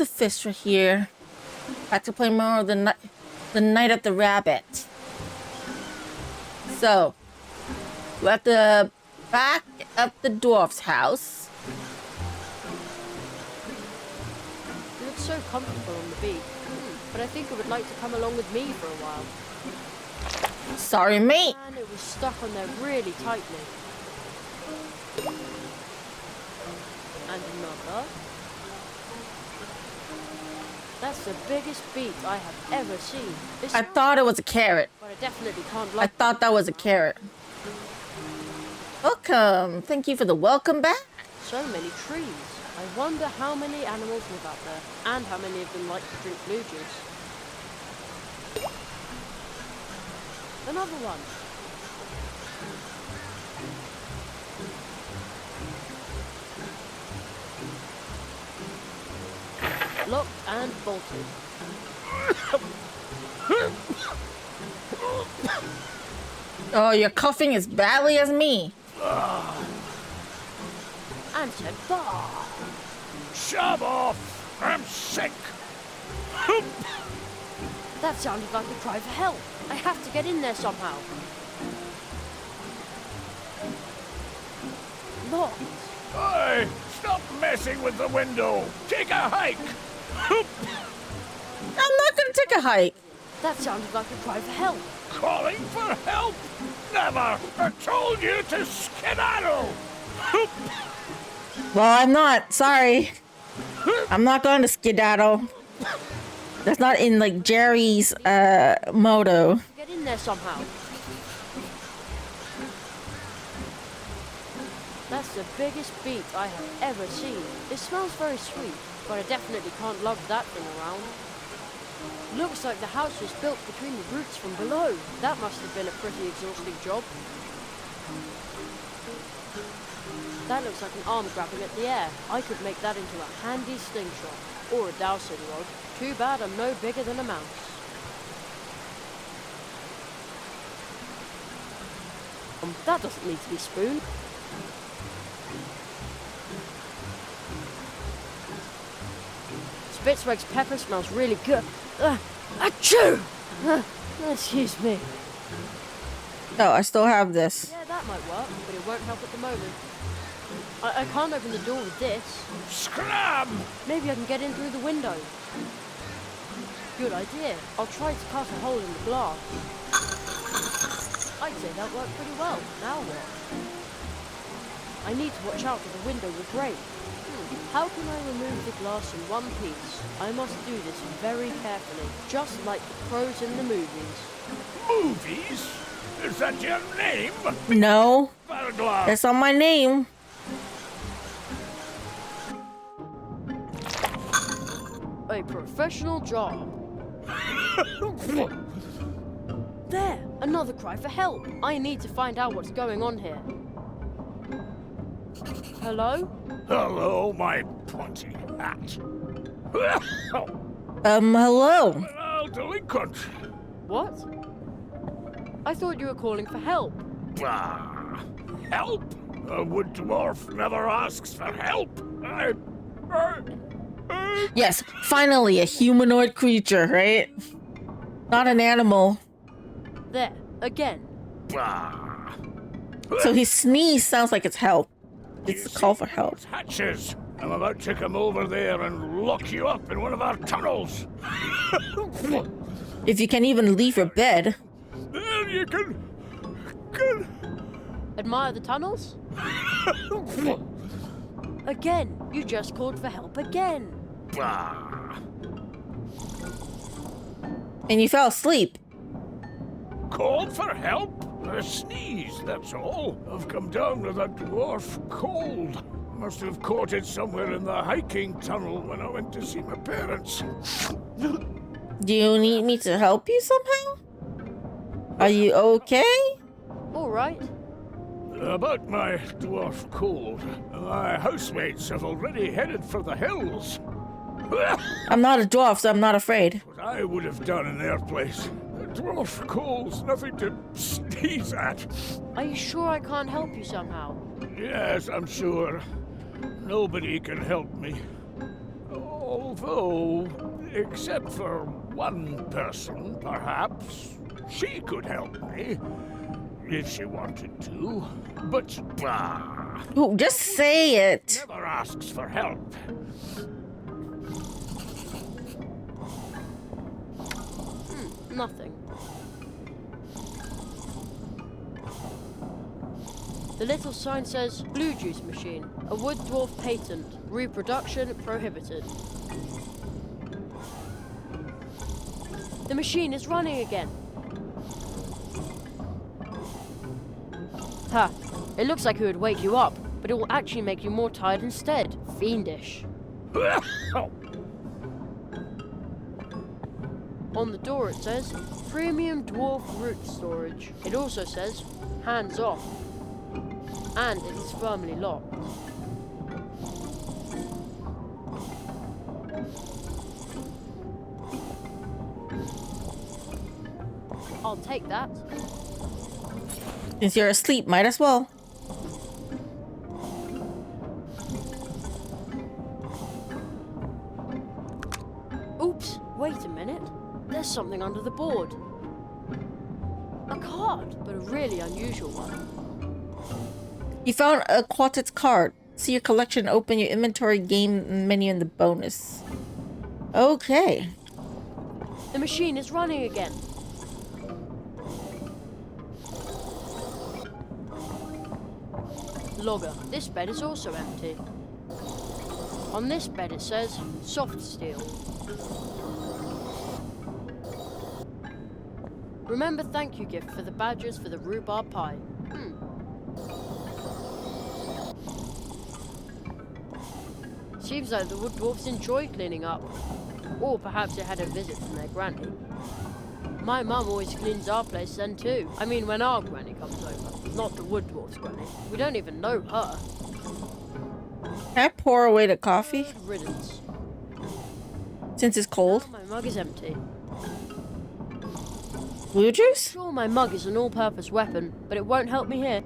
it's Luphisra here. Back to play more of the Night of the Rabbit. So, we're at the back of the dwarf's house. You look so comfortable on the beach, but I think you would like to come along with me for a while. Sorry, mate. And it was stuck on there really tightly. And another. That's the biggest beak I have ever seen. I thought it was a carrot. But I definitely can't I thought that was a carrot. Welcome. Thank you for the welcome back. So many trees. I wonder how many animals live out there, and how many of them like to drink blue juice. Another one. Locked and bolted. Oh, you're coughing as badly as me. And said, bah! Shove off! I'm sick! That sounded like a cry for help. I have to get in there somehow. Locked. Hey, stop messing with the window! Take a hike! I'm not gonna take a hike. That sounded like a cry for help. Calling for help? Never! I told you to skedaddle! Well, I'm not. Sorry. I'm not going to skedaddle. That's not in, like, Jerry's, motto. Get in there somehow. That's the biggest beak I have ever seen. It smells very sweet, but I definitely can't lug that thing around. Looks like the house was built between the roots from below. That must have been a pretty exhausting job. That looks like an arm grabbing at the air. I could make that into a handy slingshot, or a dowsing rod. Too bad I'm no bigger than a mouse. That doesn't need to be spooned. Spitzweg's pepper smells really good. Achoo! Excuse me. Oh, I still have this. Yeah, that might work, but it won't help at the moment. I can't open the door with this. Scram! Maybe I can get in through the window. Good idea. I'll try to cut a hole in the glass. I'd say that worked pretty well. Now what? I need to watch out for the window will break. How can I remove the glass in one piece? I must do this very carefully, just like the pros in the movies. Movies? Is that your name? No. Burglar! That's not my name. A professional job. There! Another cry for help! I need to find out what's going on here. Hello? Hello, my pointy hat. Hello. Well, delinquent. What? I thought you were calling for help. Help? A wood dwarf never asks for help. Yes, finally a humanoid creature, right? Not an animal. There, again. So his sneeze sounds like it's help. It's a call for help. Hatches. I'm about to come over there and lock you up in one of our tunnels. If you can even leave your bed. Then you can... Admire the tunnels? Again, you just called for help again. And you fell asleep. Called for help? A sneeze, that's all. I've come down with a dwarf cold. Must have caught it somewhere in the hiking tunnel when I went to see my parents. Do you need me to help you somehow? Are you okay? All right. About my dwarf cold, my housemates have already headed for the hills. I'm not a dwarf, so I'm not afraid. What I would have done in their place. A dwarf cold's nothing to sneeze at. Are you sure I can't help you somehow? Yes, I'm sure. Nobody can help me. Oh, Although, except for one person, perhaps, she could help me. If she wanted to. But, bah! Ooh, just say it. Never asks for help. Nothing. The little sign says, blue juice machine, a wood dwarf patent, reproduction prohibited. The machine is running again. Ha! It looks like it would wake you up, but it will actually make you more tired instead. Fiendish. On the door it says, premium dwarf root storage. It also says, hands off. And it is firmly locked. I'll take that. Since you're asleep, might as well. Oops, wait a minute. There's something under the board. A card, but a really unusual one. You found a quartet card. See your collection, open your inventory game menu in the bonus. Okay. The machine is running again. Logger, this bed is also empty. On this bed it says, soft steel. Remember thank you gift for the badgers for the rhubarb pie. Seems like the wood dwarfs enjoy cleaning up. Or perhaps it had a visit from their granny. My mum always cleans our place then too. I mean when our granny comes over. Not the wood dwarf's granny. We don't even know her. Can I pour away the coffee? Good riddance. Since it's cold. Now my mug is empty. Blue juice? Sure, my mug is an all-purpose weapon, but it won't help me here.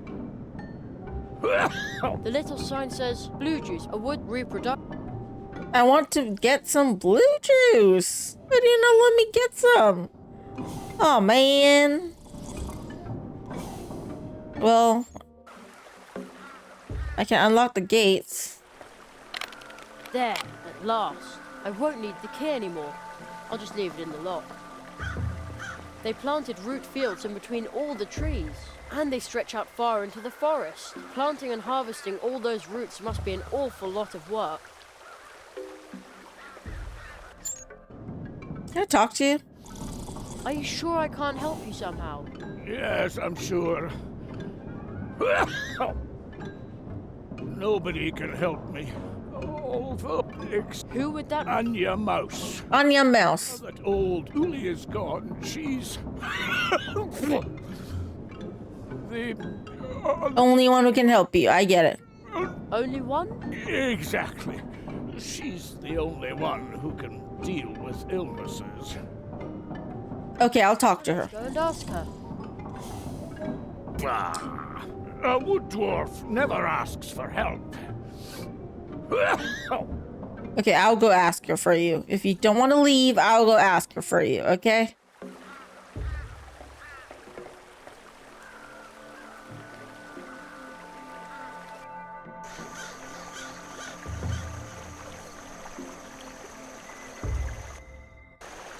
The little sign says, blue juice, a wood reproduct. I want to get some blue juice. Why didn't you let me get some? Oh man. Well, I can unlock the gates. There, at last. I won't need the key anymore. I'll just leave it in the lock. They planted root fields in between all the trees. And they stretch out far into the forest. Planting and harvesting all those roots must be an awful lot of work. Can I talk to you? Are you sure I can't help you somehow? Yes, I'm sure. Nobody can help me. Although, Who would that be? Anya Mouse. Anya Mouse. Now that old Uli is gone, she's... the... Only one who can help you. I get it. Only one? Exactly. She's the only one who can deal with illnesses. Okay, I'll talk to her. Go and ask her. Bah! A wood dwarf never asks for help. Okay, I'll go ask her for you. If you don't want to leave, I'll go ask her for you, okay?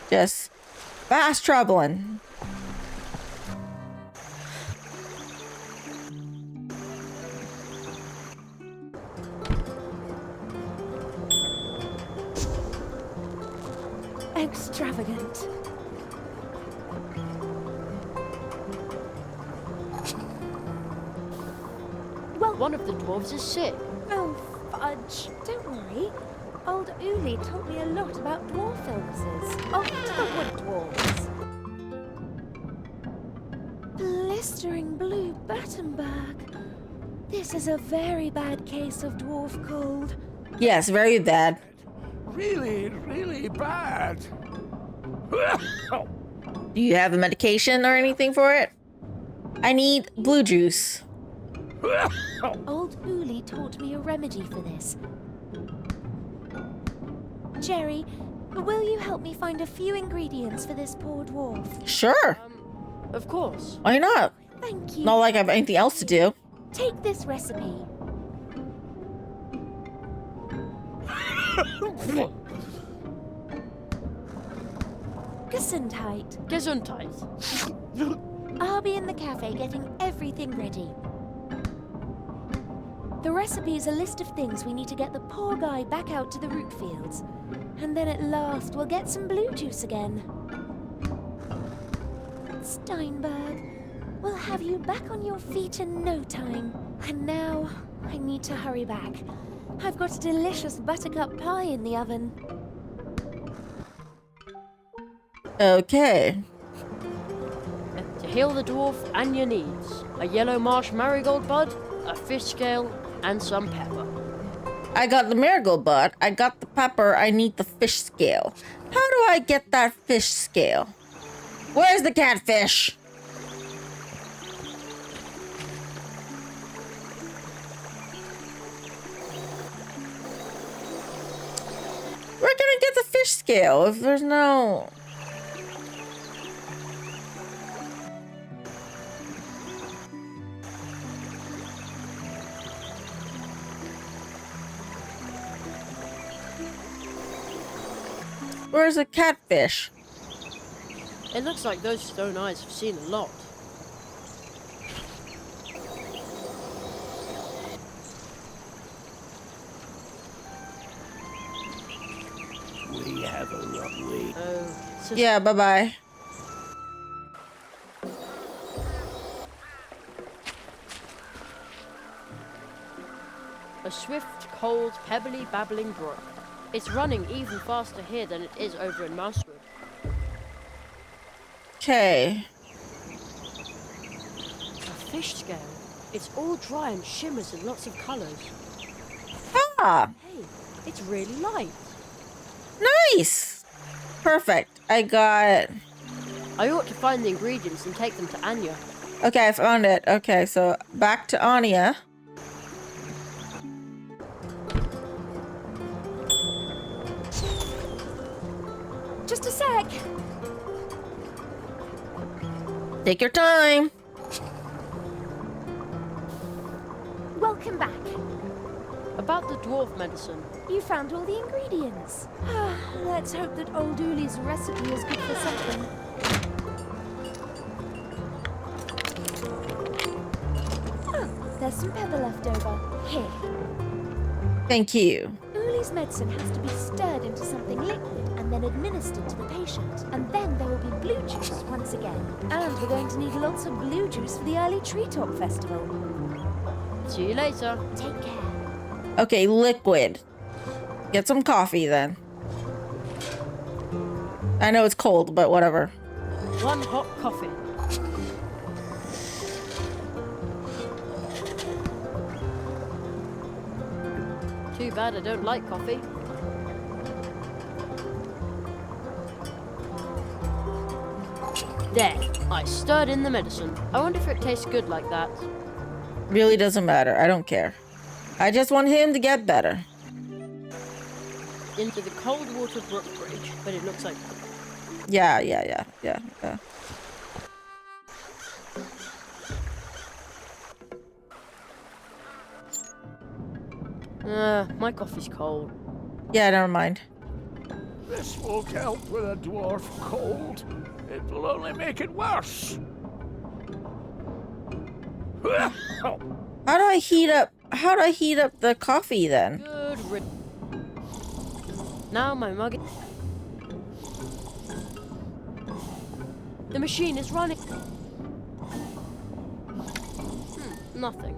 Just fast traveling. Extravagant. Well, one of the dwarves is sick. Oh, fudge. Don't worry. Old Uli taught me a lot about dwarf illnesses. Off to the wood dwarves. Blistering blue Battenberg. This is a very bad case of dwarf cold. Yes, very bad. Really, really bad. Do you have a medication or anything for it? I need blue juice. Old Uli taught me a remedy for this. Jerry, will you help me find a few ingredients for this poor dwarf? Sure. Of course. Why not? Thank you. Not like I have anything else to do. Take this recipe. Gesundheit. Gesundheit. I'll be in the cafe getting everything ready. The recipe is a list of things we need to get the poor guy back out to the root fields. And then at last we'll get some blue juice again. Steinberg, we'll have you back on your feet in no time. And now, I need to hurry back. I've got a delicious buttercup pie in the oven. Okay. To heal the dwarf and your needs. A yellow marsh marigold bud, a fish scale, and some pepper. I got the marigold bud. I got the pepper. I need the fish scale. How do I get that fish scale? Where's the catfish? We're gonna get the fish scale if there's no... Where's the catfish? It looks like those stone eyes have seen a lot. We have a runway. Oh, so Yeah, bye-bye. a swift, cold, pebbly, babbling brook. It's running even faster here than it is over in Mousewood. Okay. A fish scale. It's all dry and shimmers in lots of colours. Ah, Hey, it's really light. nice. Perfect. I got... I ought to find the ingredients and take them to Anya. Okay, I found it. Okay, so back to Anya. Just a sec. Take your time. Welcome back. About the dwarf medicine. You found all the ingredients. Let's hope that old Uli's recipe is good for something. Oh, there's some pepper left over. Here. Thank you. Uli's medicine has to be stirred into something liquid and then administered to the patient. And then there will be blue juice once again. And we're going to need lots of blue juice for the early treetop festival. See you later. Take care. Okay, liquid. Get some coffee then. I know it's cold, but whatever. One hot coffee. Too bad I don't like coffee. There, I stirred in the medicine. I wonder if it tastes good like that. Really doesn't matter. I don't care. I just want him to get better. Into the cold water brook bridge, but it looks like... Yeah. My coffee's cold. Yeah, never mind. This won't help with a dwarf cold. It will only make it worse. How do I heat up the coffee then? Good riddance. Now my mug... The machine is running. Nothing.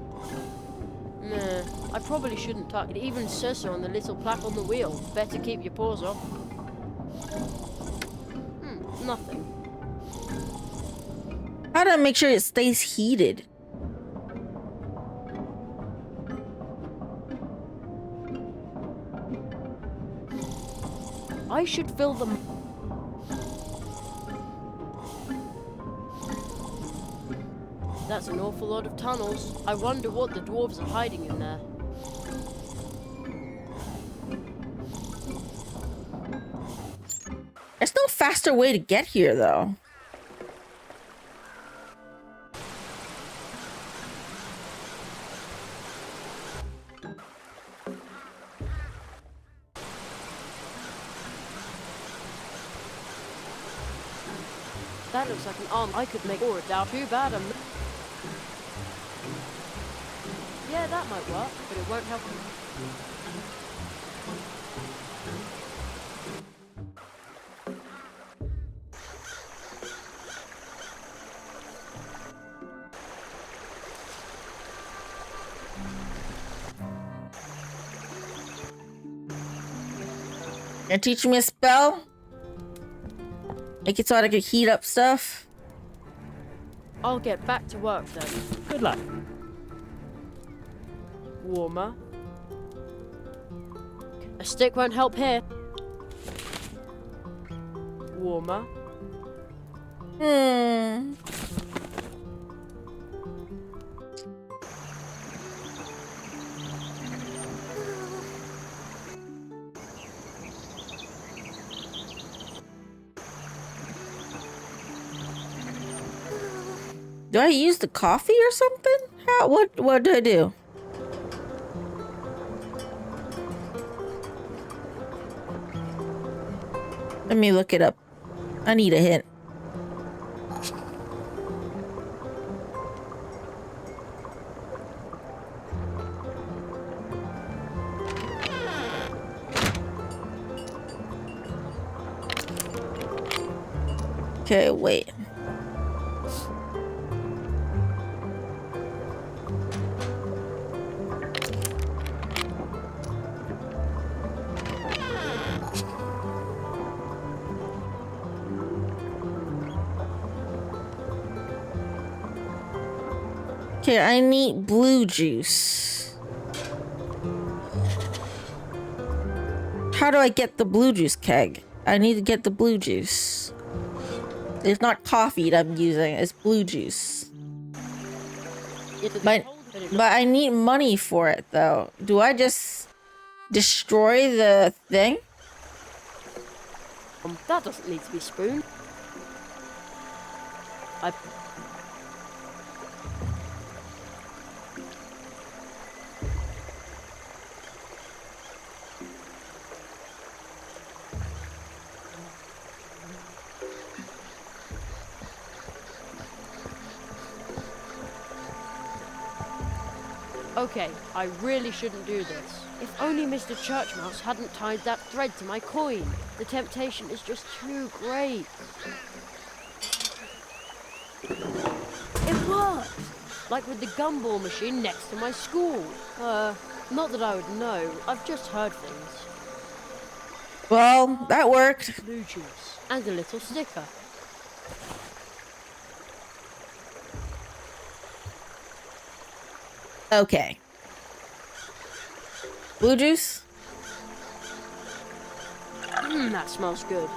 Nah, I probably shouldn't talk. It even says so on the little plaque on the wheel. Better keep your paws off. Nothing. How do I make sure it stays heated? I should fill them. That's an awful lot of tunnels. I wonder what the dwarves are hiding in there. There's no faster way to get here, though. That looks like an arm I could make or a down. Too bad I'm... Yeah, that might work, but it won't help me. You're teaching me a spell? Make it so I can heat up stuff? I'll get back to work then. Good luck. Warmer. A stick won't help here. Warmer. Do I use the coffee or something? How? What do I do? Let me look it up. I need a hint. Okay, wait. Okay, I need blue juice. How do I get the blue juice keg? I need to get the blue juice. It's not coffee that I'm using, it's blue juice. But I need money for it, though. Do I just destroy the thing? That doesn't need to be spooned. Okay, I really shouldn't do this. If only Mr. Churchmouse hadn't tied that thread to my coin. The temptation is just too great. It worked! Like with the gumball machine next to my school. Not that I would know. I've just heard things. Well, that worked. Blue juice. And a little sticker. Okay. Blue juice? That smells good.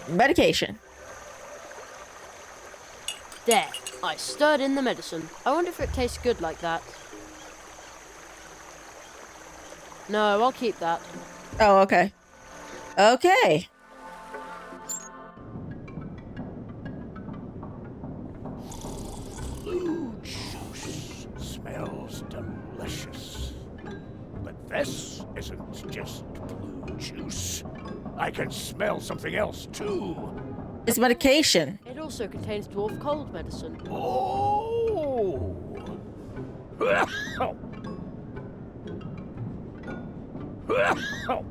Medication. There. I stirred in the medicine. I wonder if it tastes good like that. No, I'll keep that. Oh, okay. Okay. Blue juice smells delicious. But this isn't just blue juice. I can smell something else too. It's medication. It also contains dwarf cold medicine. Oh!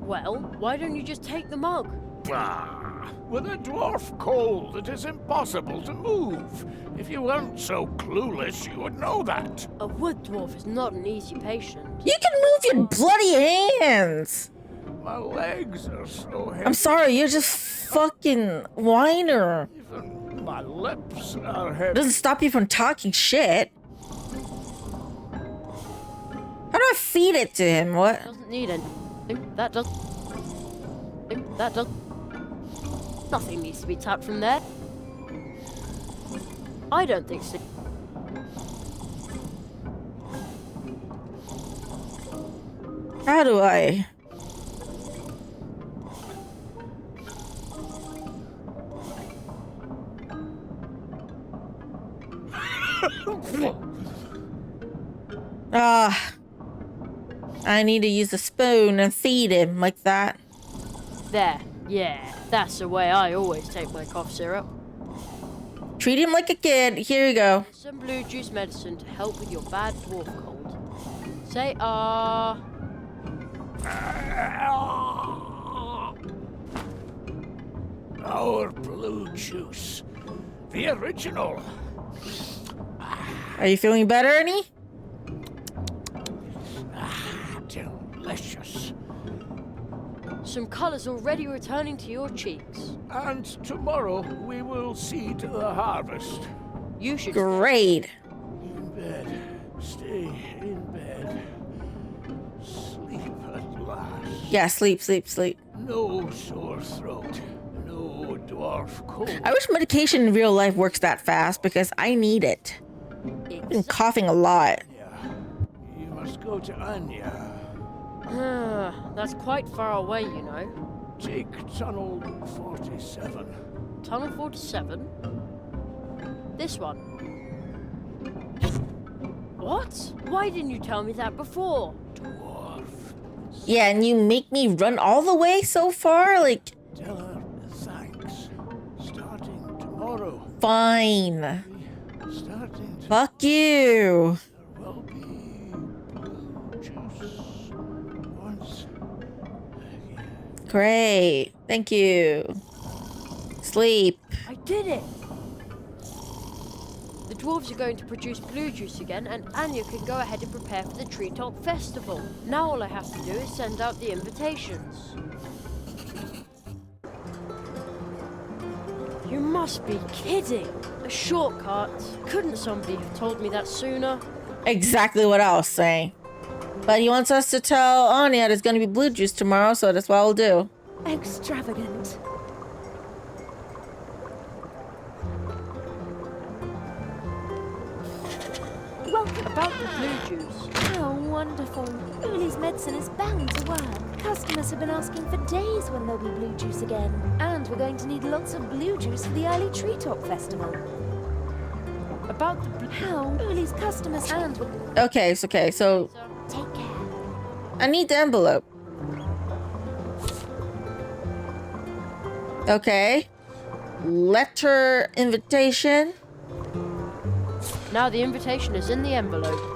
Well, why don't you just take the mug? Ah, with a dwarf cold, it is impossible to move. If you weren't so clueless, you would know that. A wood dwarf is not an easy patient. You can move your bloody hands. My legs are so heavy. I'm sorry, you're just fucking whiner. Even my lips are heavy. Doesn't stop you from talking shit. How do I feed it to him? What? Doesn't need anything. That does. That does. Nothing needs to be tapped from there. I don't think so. How do I? Ah. I need to use a spoon and feed him like that. There. Yeah, that's the way I always take my cough syrup. Treat him like a kid. Here you go. Some blue juice medicine to help with your bad dwarf cold. Say ah. Our blue juice. The original. Are you feeling better, Ernie? Delicious. Some colour's already returning to your cheeks. And tomorrow we will see to the harvest. You should. Great. In bed. Stay in bed. Sleep at last. Yeah, sleep, sleep, sleep. No sore throat. No dwarf cold. I wish medication in real life works that fast because I need it. I've been coughing a lot. Yeah. You must go to Anya. That's quite far away, you know. Take tunnel 47. Tunnel 47? This one. What? Why didn't you tell me that before? Dwarf. Yeah, and you make me run all the way so far? Like, Tell her thanks. Starting tomorrow. fine. Starting Fuck you. There will be blue juice once again. Great. Thank you. Sleep. I did it! The dwarves are going to produce blue juice again, and Anya can go ahead and prepare for the Treetop Festival. Now all I have to do is send out the invitations. You must be kidding! A shortcut? Couldn't somebody have told me that sooner? Exactly what I was saying. But he wants us to tell Anya there's gonna be blue juice tomorrow, so that's what we'll do. Extravagant. Welcome. About the blue juice. How wonderful. Uli's medicine is bound to work. Customers have been asking for days when there'll be blue juice again. And we're going to need lots of blue juice for the early Treetop Festival. About the blue... How? Uli's customers and... Okay, so Take care. I need the envelope. Okay. Letter invitation. Now the invitation is in the envelope.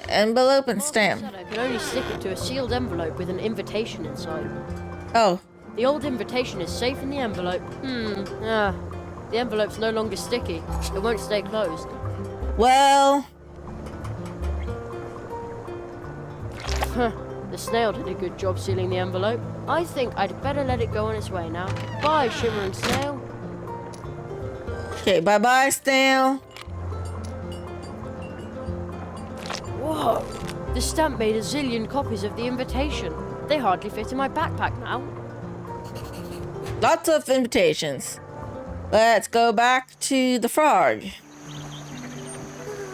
Envelope and Martha stamp. said I can only stick it to a sealed envelope with an invitation inside. Oh, The old invitation is safe in the envelope. The envelope's no longer sticky. It won't stay closed. well, The snail did a good job sealing the envelope. I think I'd better let it go on its way now. Bye, shimmering snail. okay, bye-bye, Snail. Whoa! The stamp made a zillion copies of the invitation. They hardly fit in my backpack now. Lots of invitations. Let's go back to the frog.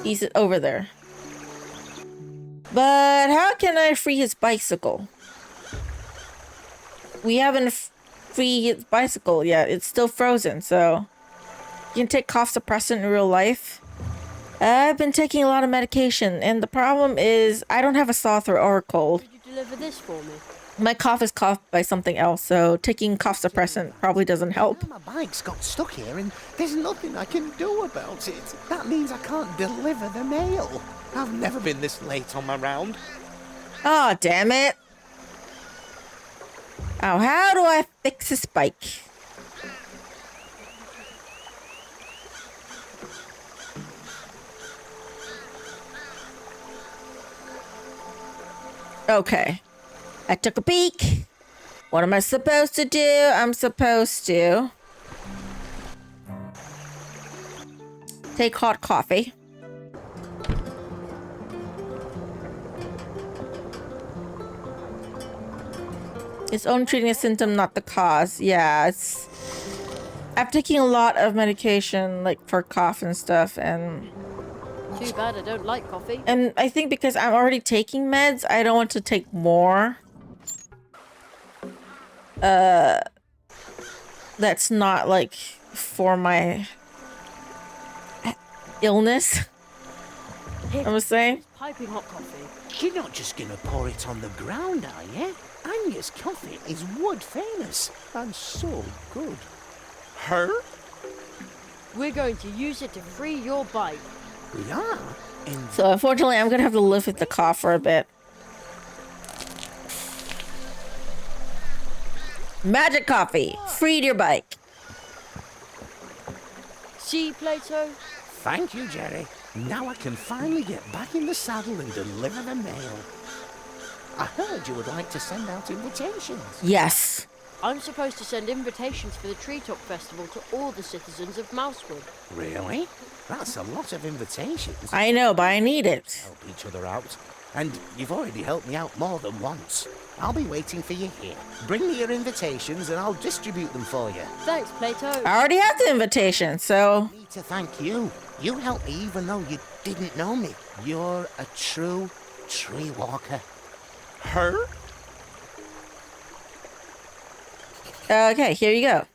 He's over there. But how can I free his bicycle? We haven't freed his bicycle yet. It's still frozen, so... You can take cough suppressant in real life. I've been taking a lot of medication, and the problem is I don't have a sore throat or a cold. Could you deliver this for me? My cough is caused by something else, so taking cough suppressant probably doesn't help. Now my bike's got stuck here and there's nothing I can do about it. That means I can't deliver the mail. I've never been this late on my round. Oh, damn it. Oh, how do I fix this bike? Okay. I took a peek. What am I supposed to do? I'm supposed to take hot coffee. It's only treating a symptom, not the cause. Yeah, it's... I'm taking a lot of medication, like, for cough and stuff, and... Too bad I don't like coffee. And I think because I'm already taking meds, I don't want to take more. That's not, like, for my illness. Here, I was saying. piping hot coffee. You're not just gonna pour it on the ground, are you? Anya's coffee is wood famous and so good. Her? We're going to use it to free your bike. We are? So unfortunately, I'm gonna have to live with the cough for a bit. Magic coffee, freed your bike. See, Plato? Thank you, Jerry. Now I can finally get back in the saddle and deliver the mail. I heard you would like to send out invitations. Yes. I'm supposed to send invitations for the Treetop Festival to all the citizens of Mousewood. Really? That's a lot of invitations. I know, but I need it. Help each other out. And you've already helped me out more than once. I'll be waiting for you here. Bring me your invitations and I'll distribute them for you. Thanks, Plato. I already have the invitation, so... I need to thank you. You helped me even though you didn't know me. You're a true tree walker. Her? Okay, here you go.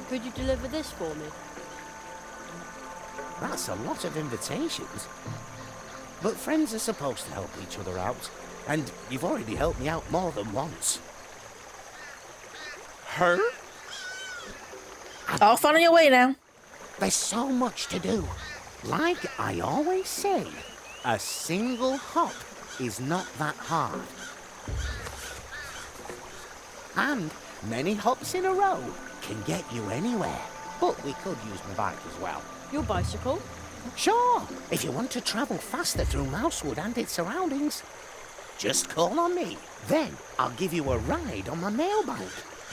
Could you deliver this for me? That's a lot of invitations. But friends are supposed to help each other out. And you've already helped me out more than once. Her? Off on your way now. There's so much to do. Like I always say, a single hop is not that hard. And many hops in a row can get you anywhere. But we could use my bike as well. Your bicycle? Sure, if you want to travel faster through Mousewood and its surroundings, just call on me. Then I'll give you a ride on my mail bike.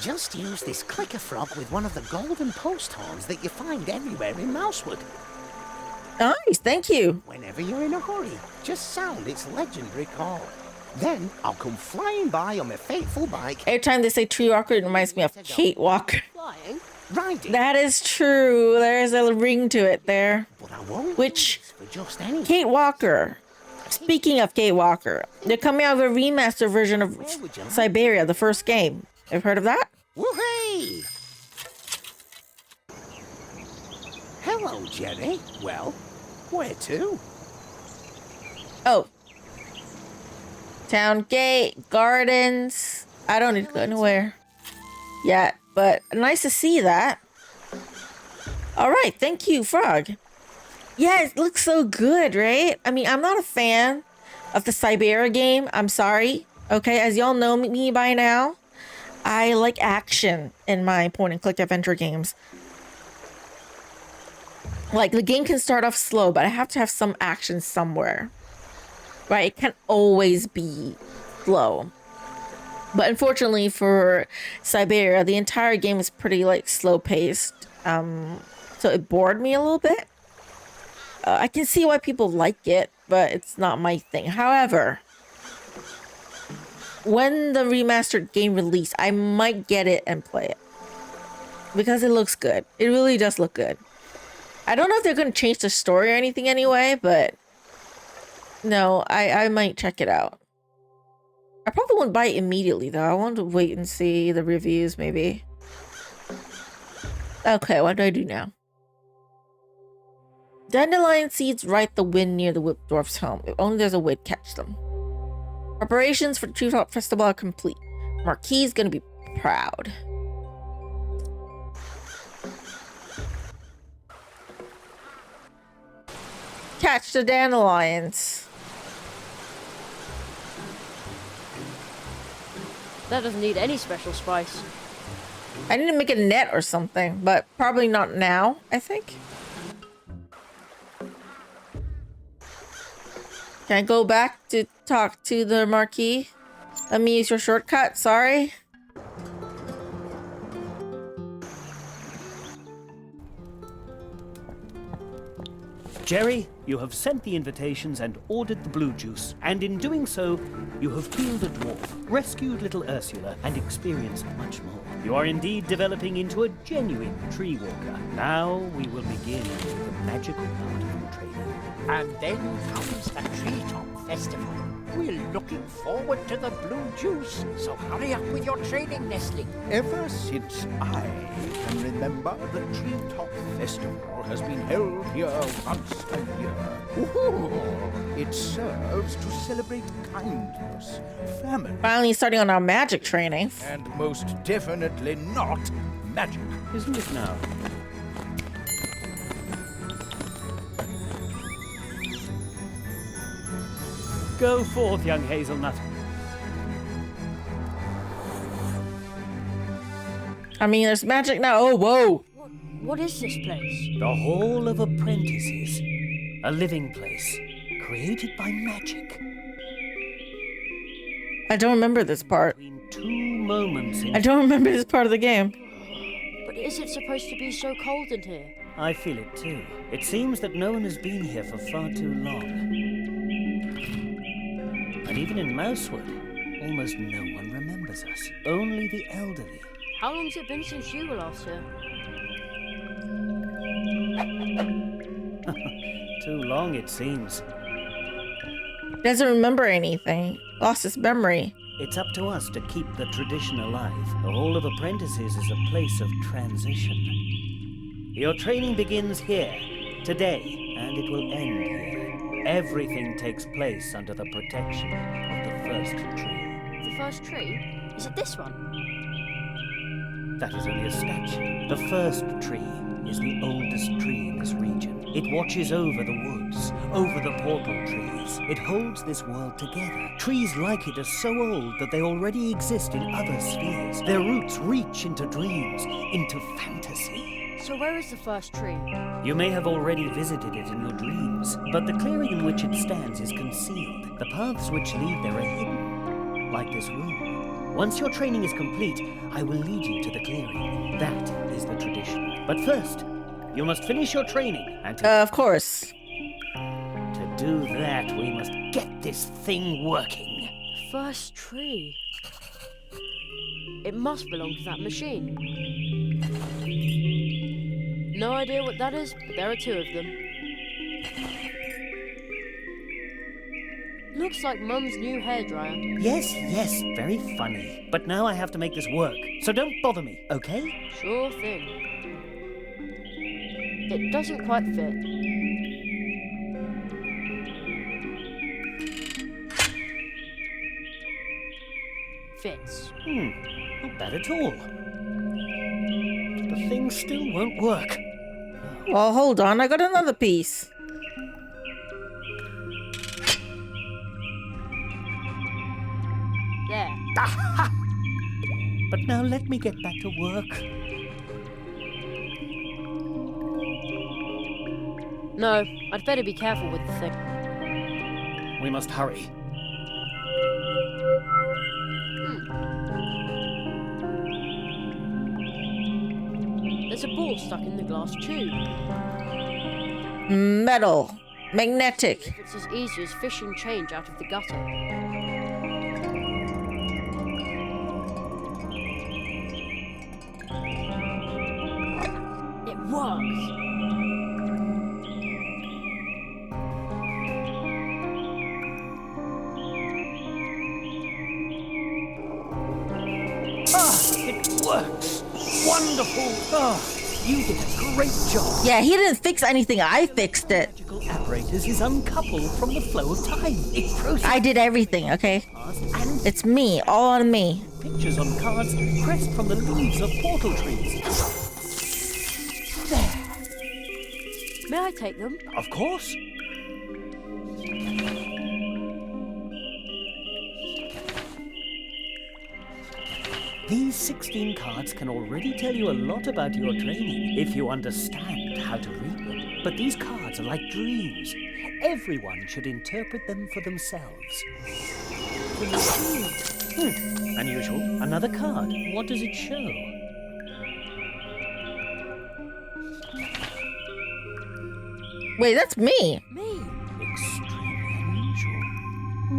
Just use this clicker frog with one of the golden post horns that you find everywhere in Mousewood. Nice, thank you. Whenever you're in a hurry, just sound its legendary call. Then I'll come flying by on my faithful bike. Every time they say tree walker, it reminds me of Kate Walker. Flying? Riding. That is true. There's a ring to it there. But I won't Which- use for just any. Kate Walker. Speaking of Kate Walker, they're coming out with a remastered version of Siberia, the first game. Have you heard of that? Woohoo! Hello, Jenny. Well, where to? Oh. Town gate, gardens. I don't need to go anywhere yet, but nice to see that. All right, thank you, Frog. Yeah, it looks so good, right? I mean, I'm not a fan of the Siberia game. I'm sorry. Okay, as y'all know me by now, I like action in my point-and-click adventure games. Like, the game can start off slow, but I have to have some action somewhere. Right? It can't always be slow. But unfortunately for Siberia, the entire game is pretty, like, slow-paced. So it bored me a little bit. I can see why people like it, but it's not my thing. However, when the remastered game release, I might get it and play it. Because it looks good. It really does look good. I don't know if they're going to change the story or anything anyway, but no, I might check it out. I probably won't buy it immediately, though. I want to wait and see the reviews, maybe. Okay, what do I do now? Dandelion seeds ride the wind near the Whip Dwarf's home. If only there's a way to catch them. Preparations for the Treetop Festival are complete. Marquis is going to be proud. Catch the dandelions. That doesn't need any special spice. I need to make a net or something, but probably not now, I think. Can I go back to talk to the Marquis? Let me use your shortcut, sorry. Jerry, you have sent the invitations and ordered the blue juice, and in doing so, you have healed a dwarf, rescued little Ursula, and experienced much more. You are indeed developing into a genuine tree walker. Now we will begin the magical part of your training. And then comes the Treetop Festival. We're looking forward to the blue juice, so hurry up with your training, Nestling. Ever since I can remember, the Treetop Festival has been held here once once a year. Ooh, it serves to celebrate kindness, family, Finally starting on our magic training. and most definitely not magic. Isn't it now? Go forth, young Hazelnut. I mean, there's magic now. Oh, whoa. What is this place? The Hall of Apprentices. A living place, created by magic. I don't remember this part. Between two moments in... I don't remember this part of the game. But is it supposed to be so cold in here? I feel it too. It seems that no one has been here for far too long. And even in Mousewood, almost no one remembers us. Only the elderly. How long's it been since you were last here? Too long, it seems. Doesn't remember anything. Lost his memory. It's up to us to keep the tradition alive. The Hall of Apprentices is a place of transition. Your training begins here, today, and it will end here. Everything takes place under the protection of the first tree. The first tree? Is it this one? That is only a statue. The first tree is the oldest tree in this region. It watches over the woods, over the portal trees. It holds this world together. Trees like it are so old that they already exist in other spheres. Their roots reach into dreams, into fantasy. So where is the first tree? You may have already visited it in your dreams, but the clearing in which it stands is concealed. The paths which lead there are hidden, like this room. Once your training is complete, I will lead you to the clearing. That is the tradition. But first, you must finish your training, and Of course. to do that, we must get this thing working. The first tree. It must belong to that machine. No idea what that is, but there are two of them. Looks like Mum's new hairdryer. Yes, very funny. But now I have to make this work, so don't bother me, okay? Sure thing. It doesn't quite fit. Fits. Not bad at all. The thing still won't work. Well, hold on. I got another piece. There. But now let me get back to work. No, I'd better be careful with the thing. We must hurry. There's a ball stuck in the glass tube. Metal. Magnetic. If it's as easy as fishing change out of the gutter. It works! It works! Wonderful! You did a great job. Yeah, he didn't fix anything. I fixed it. Magical apparatus is uncoupled from the flow of time. It processes I did everything, okay? and It's me. All on me. pictures on cards pressed from the leaves of portal trees. May I take them? Of course. These 16 cards can already tell you a lot about your training if you understand how to read them. But these cards are like dreams. Everyone should interpret them for themselves. Unusual. Another card. What does it show? Wait, that's me. Me! Extremely unusual.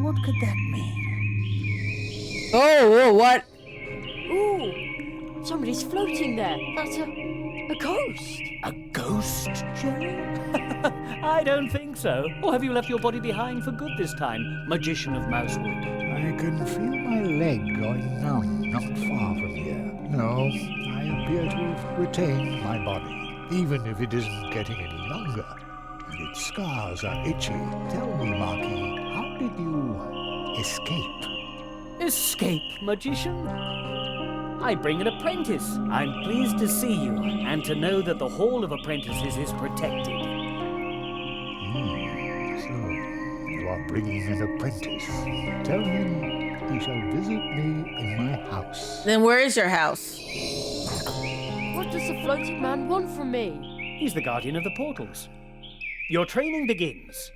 What could that mean? Oh, what? Ooh! Somebody's floating there. That's a ghost. A ghost, Jerry? I don't think so. Or have you left your body behind for good this time, magician of Mousewood? I can feel my leg going numb not far from here. No, I appear to have retained my body, even if it isn't getting any longer. and its scars are itchy. Tell me, Marquis, how did you escape? Escape, magician? I bring an apprentice. I'm pleased to see you, and to know that the Hall of Apprentices is protected. So, you are bringing an apprentice. Tell him he shall visit me in my house. Then where is your house? What does the floating man want from me? He's the guardian of the portals. Your training begins.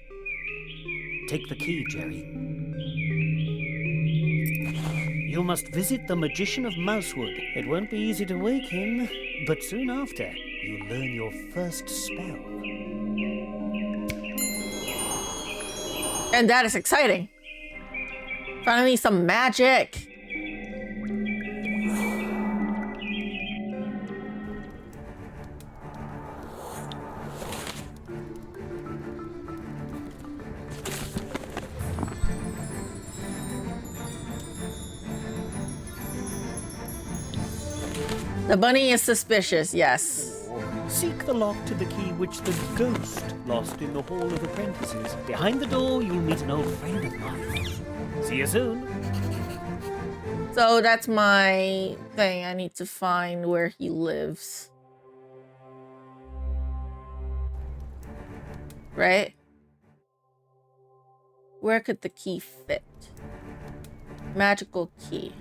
Take the key, Jerry. You must visit the magician of Mousewood. It won't be easy to wake him, but soon after, you'll learn your first spell. And that is exciting. Finally, some magic. The bunny is suspicious, yes. Seek the lock to the key which the ghost lost in the Hall of Apprentices. Behind the door, you'll meet an old friend of mine. See you soon. So that's my thing. I need to find where he lives. Right? Where could the key fit? Magical key.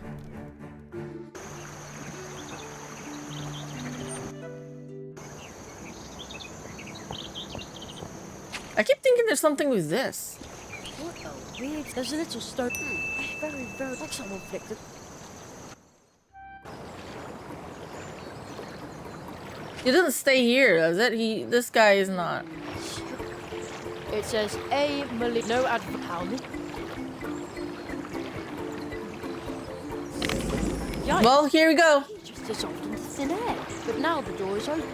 I keep thinking there's something with this. What a weird... There's a little stone. Very like someone flicked it. He doesn't stay here, does it? This guy is not. It says A. Malik. No advertisement. Yikes. Well, here we go. He just dissolved into thin air. But now the door is open.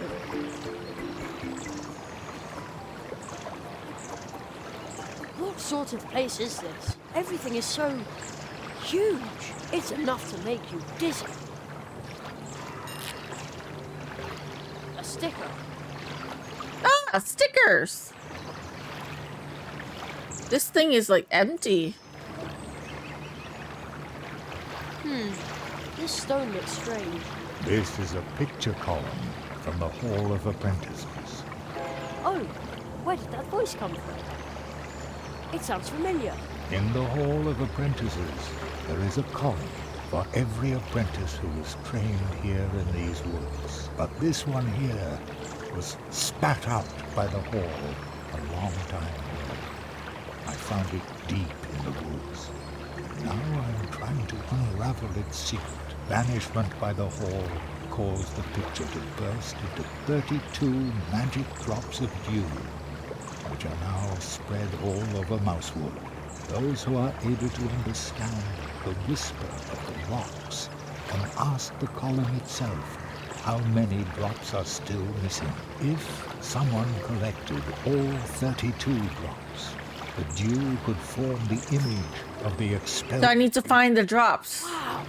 What sort of place is this? Everything is so huge. It's enough to make you dizzy. A sticker. Ah, stickers. This thing is like empty. This stone looks strange. This is a picture column from the Hall of Apprentices. Oh, where did that voice come from? It sounds familiar. In the Hall of Apprentices, there is a column for every apprentice who was trained here in these woods. But this one here was spat out by the Hall a long time ago. I found it deep in the woods. Now I'm trying to unravel its secret. Banishment by the Hall caused the picture to burst into 32 magic drops of dew, which are now spread all over Mousewood. Those who are able to understand the whisper of the rocks can ask the column itself how many drops are still missing. If someone collected all 32 drops, the dew could form the image of the expelled... So I need to find the drops. Wow,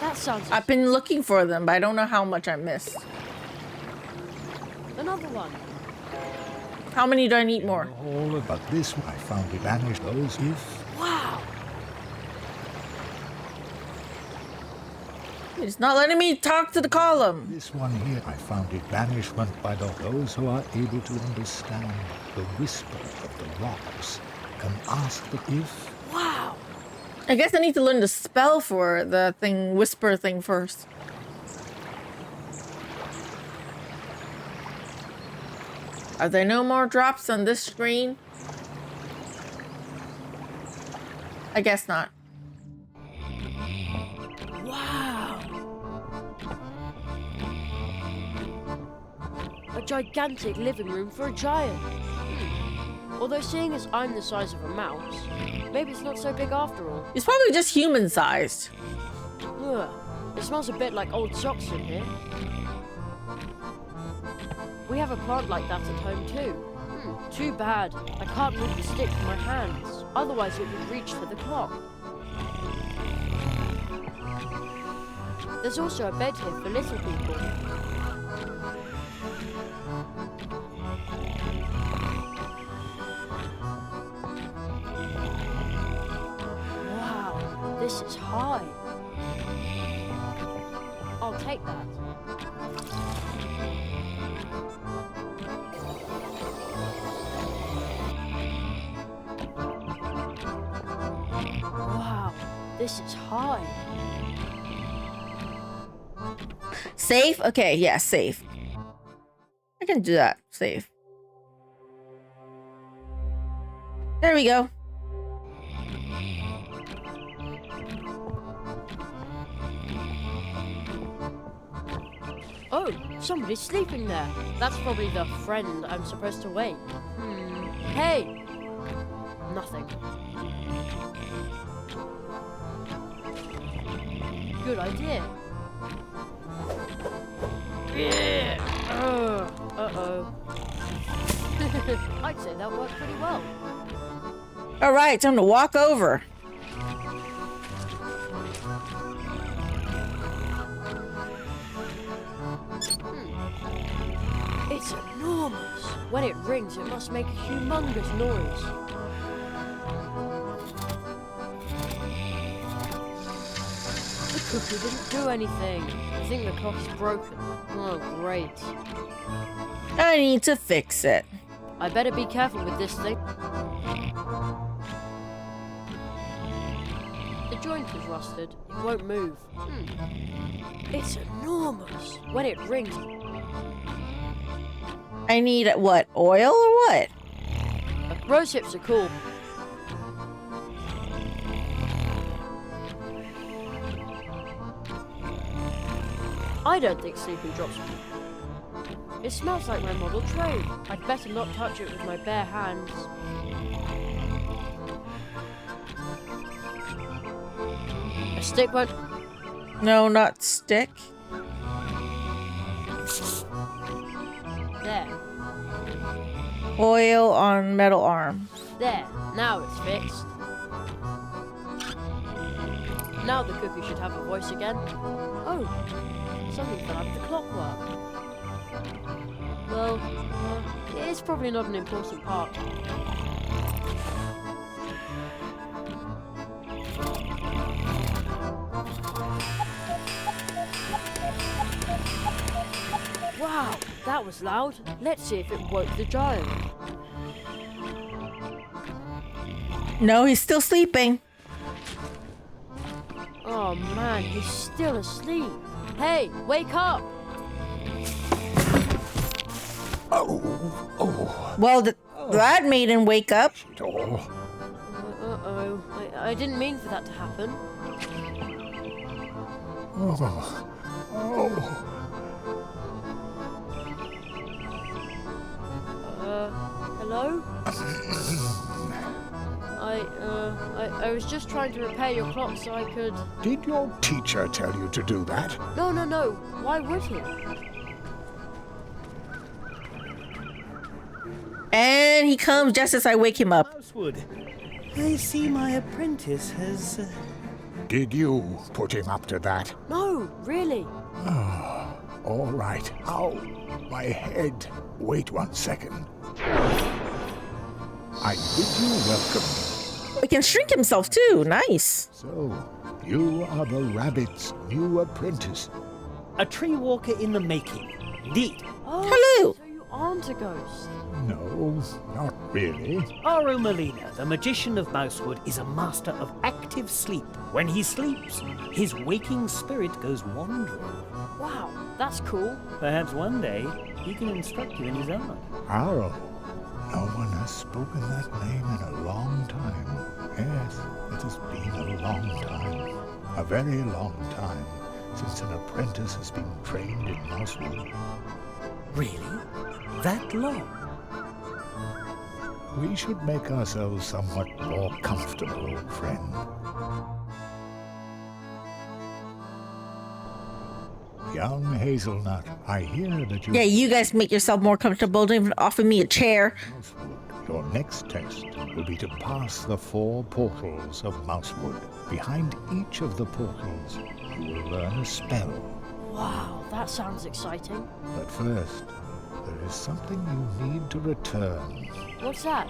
that sounds... I've been looking for them, but I don't know how much I missed. Another one. How many do I need more? But this one I found it banished those if... Wow. It's not letting me talk to the column. This one here I found it banishment by those who are able to understand the whisper of the rocks can ask the if... Wow. I guess I need to learn the spell for the thing, whisper thing first. Are there no more drops on this screen? I guess not. Wow. A gigantic living room for a giant. Although seeing as I'm the size of a mouse, maybe it's not so big after all. It's probably just human-sized. Ugh. It smells a bit like old socks in here. We have a plant like that at home too. Too bad. I can't move the stick with my hands. Otherwise it would reach for the clock. There's also a bed here for little people. this is high. I'll take that. Wow, this is high. Safe? Okay, yeah, safe. I can do that. Safe. There we go. Oh, somebody's sleeping there. That's probably the friend I'm supposed to wake. Hey! Nothing. Good idea. Uh-oh. I'd say that worked pretty well. All right, time to walk over. It's enormous. When it rings, it must make a humongous noise. The cookie didn't do anything. I think the clock is broken. Oh, great. I need to fix it. I better be careful with this thing. The joint is rusted. It won't move. It's enormous. When it rings... I need what? Oil or what? Rose hips are cool. I don't think sleeping drops. It smells like my model train. I'd better not touch it with my bare hands. A stick won't... No, not stick. There. Oil on metal arm. There. Now it's fixed. Now the cookie should have a voice again. Oh, something fell out of the clockwork. Well, it's probably not an important part. Wow, that was loud. Let's see if it woke the giant. No, he's still sleeping. Oh man, he's still asleep. Hey, wake up! Well, that made him wake up. Uh-oh. I didn't mean for that to happen. Hello? I was just trying to repair your clock so I could... Did your teacher tell you to do that? No. Why would he? And he comes just as I wake him up. Mousewood, I see my apprentice has... Did you put him up to that? No, really. All right. Ow, my head. Wait 1 second. I bid you welcome. He can shrink himself too. Nice. So, you are the rabbit's new apprentice. A tree walker in the making. Indeed. Oh, Hello. so you aren't a ghost. No, not really. Aro Molina, the magician of Mousewood, is a master of active sleep. When he sleeps, his waking spirit goes wandering. Wow, that's cool. Perhaps one day he can instruct you in his art. Aro. No one has spoken that name in a long time. Yes, it has been a long time. A very long time since an apprentice has been trained in Mousewood. Really? That long? We should make ourselves somewhat more comfortable, old friend. Young Hazelnut, I hear that you... Yeah, you guys make yourself more comfortable. Don't even offer me a chair. Mousewood. Your next test will be to pass the 4 portals of Mousewood. Behind each of the portals, you will learn a spell. Wow, that sounds exciting. But first, there is something you need to return. What's that?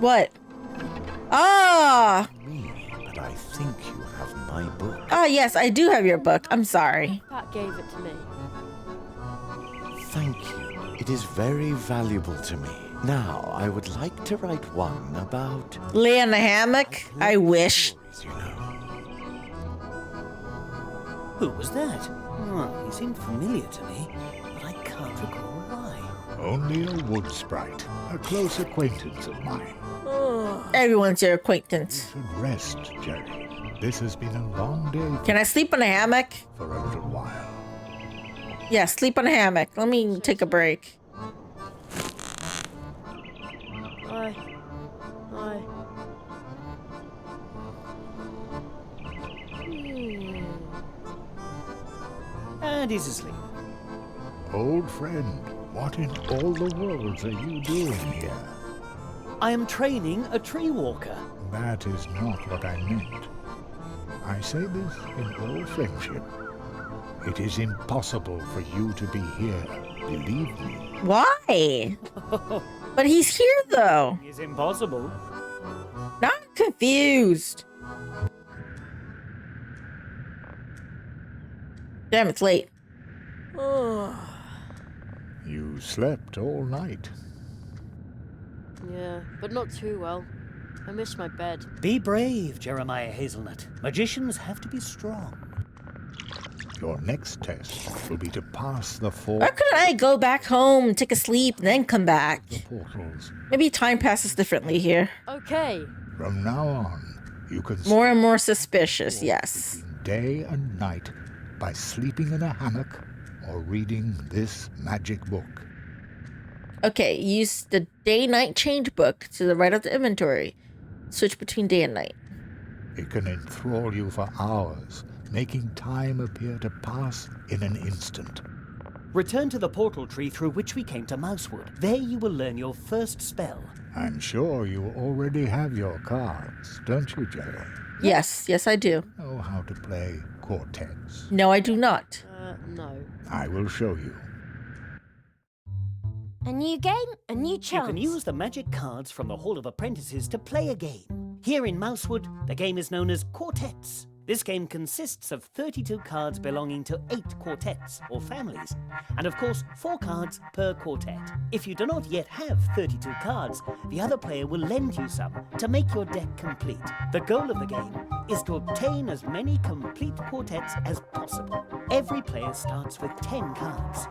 What? Ah! Me. I think you have my book. Oh, yes, I do have your book. I'm sorry. Pat gave it to me. Thank you. It is very valuable to me. Now, I would like to write one about... Lay in a hammock? I wish. stories, you know. Who was that? Oh, he seemed familiar to me, but I can't recall why. Only a wood sprite, a close acquaintance of mine. Everyone's your acquaintance. You should rest, Jerry. This has been a long day Can I sleep in a hammock? for a little while. Yeah, sleep in a hammock. Let me take a break. Aye. Aye. And he's asleep. Old friend, what in all the worlds are you doing here? I am training a tree walker. That is not what I meant. I say this in all friendship. It is impossible for you to be here, believe me. Why? But he's here, though. It's impossible. Now I'm confused. Damn, it's late. You slept all night. Yeah, but not too well. I miss my bed. Be brave, Jeremiah Hazelnut. Magicians have to be strong. Your next test will be to pass the four Why couldn't I go back home, take a sleep, and then come back? portals. Maybe time passes differently here. Okay. From now on, you can More and more suspicious, yes. between day and night by sleeping in a hammock or reading this magic book. Okay, use the day-night change book to the right of the inventory. Switch between day and night. It can enthrall you for hours, making time appear to pass in an instant. Return to the portal tree through which we came to Mousewood. There you will learn your first spell. I'm sure you already have your cards, don't you, Jerry? Yes, yes I do. Know how to play quartets. No, I do not. No. I will show you. A new game, a new You chance. can use the magic cards from the Hall of Apprentices to play a game. Here in Mousewood, the game is known as Quartets. This game consists of 32 cards belonging to 8 quartets, or families, and of course 4 cards per quartet. If you do not yet have 32 cards, the other player will lend you some to make your deck complete. The goal of the game is to obtain as many complete quartets as possible. Every player starts with 10 cards.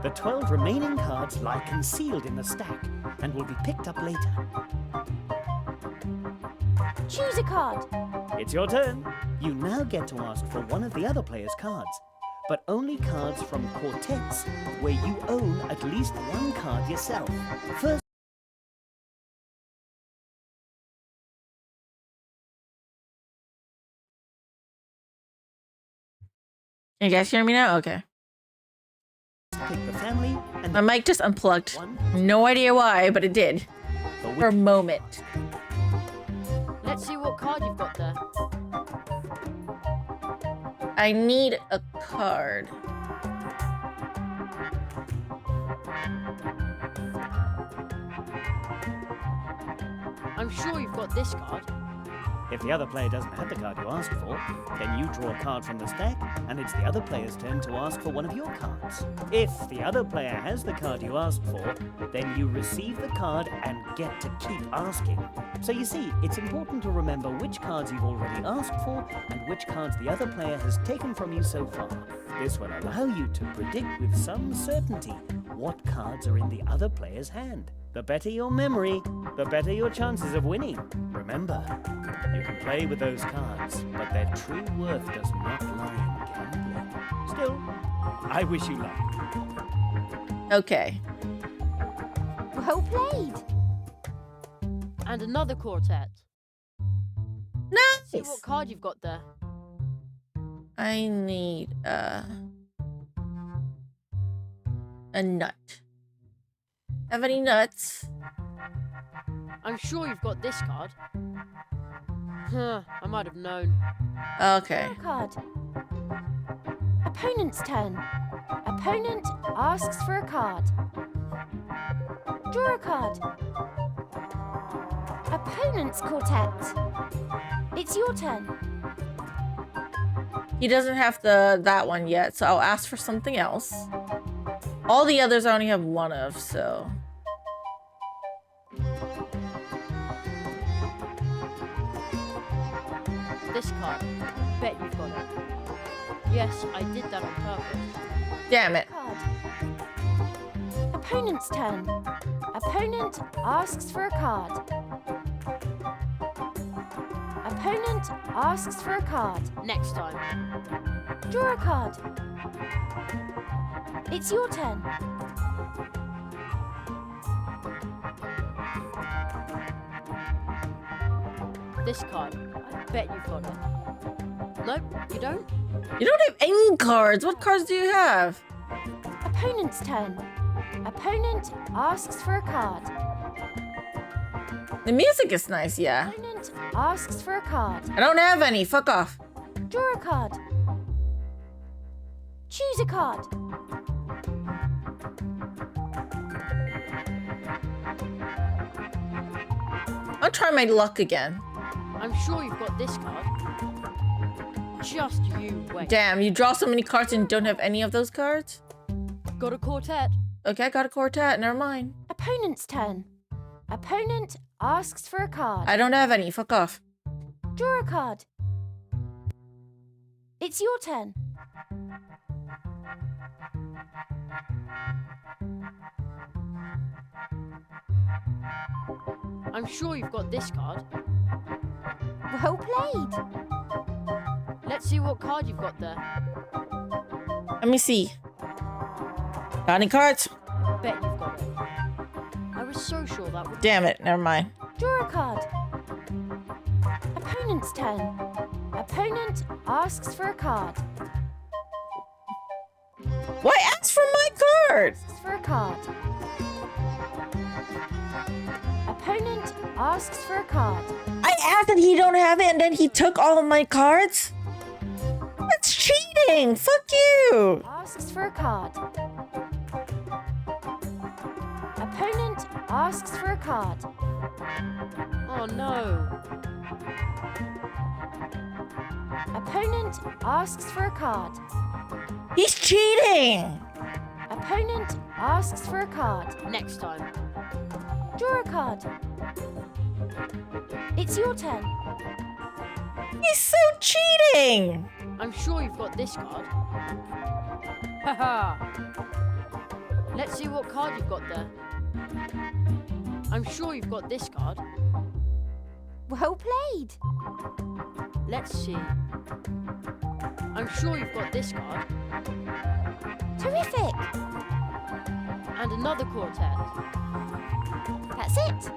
The 12 remaining cards lie concealed in the stack and will be picked up later. Choose a card. It's your turn. You now get to ask for one of the other player's cards, but only cards from quartets where you own at least one card yourself. First, Can you guys hear me now? Okay. pick the family and My mic just unplugged. one No idea why, but it did. for For a which moment. Let's see what card you've got there. I need a card. I'm sure you've got this card. If the other player doesn't have the card you asked for, then you draw a card from the stack, and it's the other player's turn to ask for one of your cards. If the other player has the card you asked for, then you receive the card and get to keep asking. So you see, it's important to remember which cards you've already asked for and which cards the other player has taken from you so far. This will allow you to predict with some certainty what cards are in the other player's hand. The better your memory, the better your chances of winning. Remember, you can play with those cards, but their true worth does not lie in gambling. Still, I wish you luck. Okay. Well played. And another quartet. See Nice. what card you've got there. I need a nut. Have any nuts? I'm sure you've got this card. Huh, I might have known. Okay. Card. Opponent's turn. Opponent asks for a card. Draw a card. Opponent's quartet. It's your turn. He doesn't have that one yet, so I'll ask for something else. All the others I only have one of, so... This card. Bet you've got it. Yes, I did that on purpose. Damn it. Card. Opponent's turn. Opponent asks for a card. Opponent asks for a card. Next time. Draw a card. It's your turn. This card. I bet you've got it. Nope, you don't? You don't have any cards. What cards do you have? Opponent's turn. Opponent asks for a card. The music is nice, yeah. Opponent asks for a card. I don't have any. Fuck off. Draw a card. Choose a card. I'll try my luck again. I'm sure you've got this card. Just you wait. Damn, you draw so many cards and don't have any of those cards? Got a quartet. Okay, I got a quartet. Never mind. Opponent's turn. Opponent asks for a card. I don't have any. Fuck off. Draw a card. It's your turn. I'm sure you've got this card. Well played. Let's see what card you've got there. Let me see. Got any cards? Bet you've got it. I was so sure that would... Damn it. Never mind. Draw a card. Opponent's turn. Opponent asks for a card. Why ask for my card? Asks for a card. Opponent asks for a card. I asked and he don't have it and then he took all of my cards? That's cheating. Fuck you. Asks for a card. Opponent asks for a card. Oh no. Opponent asks for a card. He's cheating. Opponent asks for a card. Next time. Draw a card. It's your turn. He's so cheating. I'm sure you've got this card. Haha. Let's see what card you've got there. I'm sure you've got this card. Well played. Let's see. I'm sure you've got this card. Terrific. And another quartet. That's it.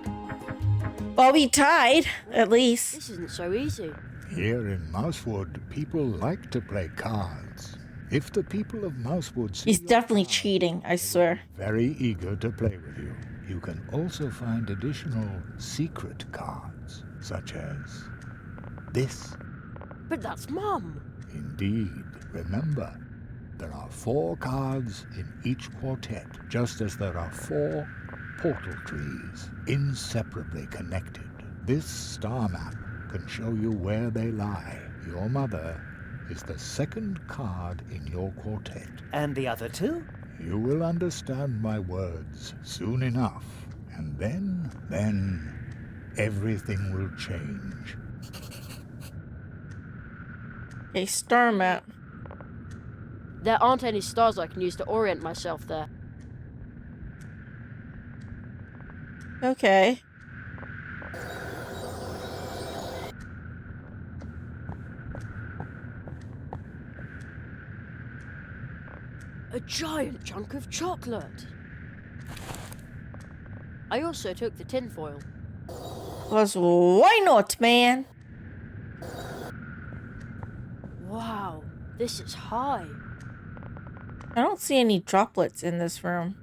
Well, we tied, at least. This isn't so easy. Here in Mousewood, people like to play cards. If the people of Mousewood see He's your definitely card, cheating, I swear. very eager to play with you. You can also find additional secret cards, such as this. But that's Mum. Indeed. Remember, there are 4 cards in each quartet, just as there are 4 portal trees, inseparably connected. This star map can show you where they lie. Your mother is the 2nd card in your quartet. And the other 2? You will understand my words soon enough, and then everything will change. A star map. There aren't any stars I can use to orient myself there. Okay. A giant chunk of chocolate. I also took the tinfoil. 'Cause why not, man? Wow, this is high. I don't see any droplets in this room.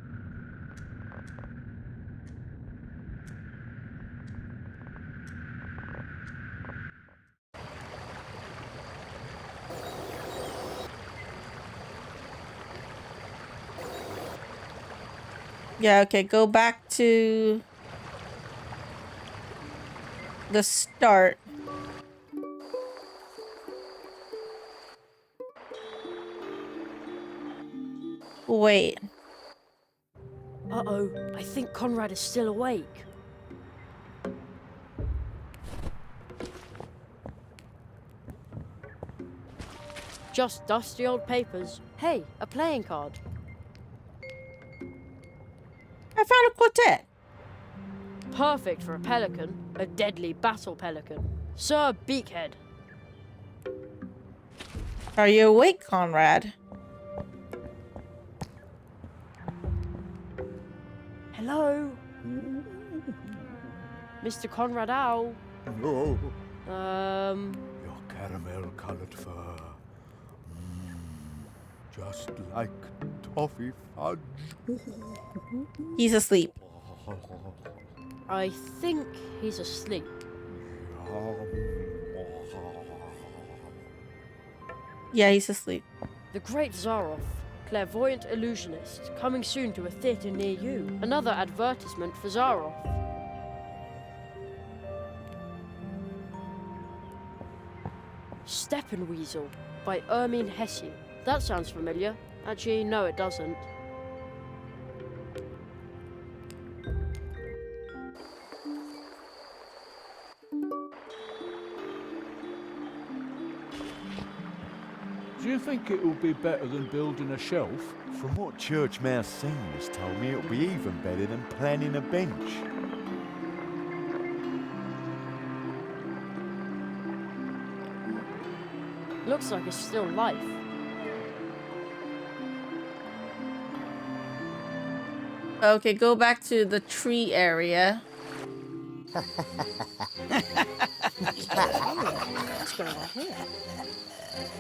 Yeah, okay, go back to the start. Wait. Uh-oh, I think Conrad is still awake. Just dusty old papers. Hey, a playing card. I found a quartet. Perfect for a pelican. A deadly battle pelican. Sir Beakhead. Are you awake, Conrad? Hello? Mr. Conrad Owl. No, Your caramel-colored fur. Just like toffee fudge. He's asleep. I think he's asleep. Yeah, he's asleep. The Great Zaroff, clairvoyant illusionist, coming soon to a theatre near you. Another advertisement for Zaroff. Steppenweasel by Ermine Hesse. That sounds familiar. Actually, no, it doesn't. Do you think it will be better than building a shelf? From what Church Mouse Senior's told me, it'll be even better than planning a bench. Looks like it's still life. Okay, go back to the tree area.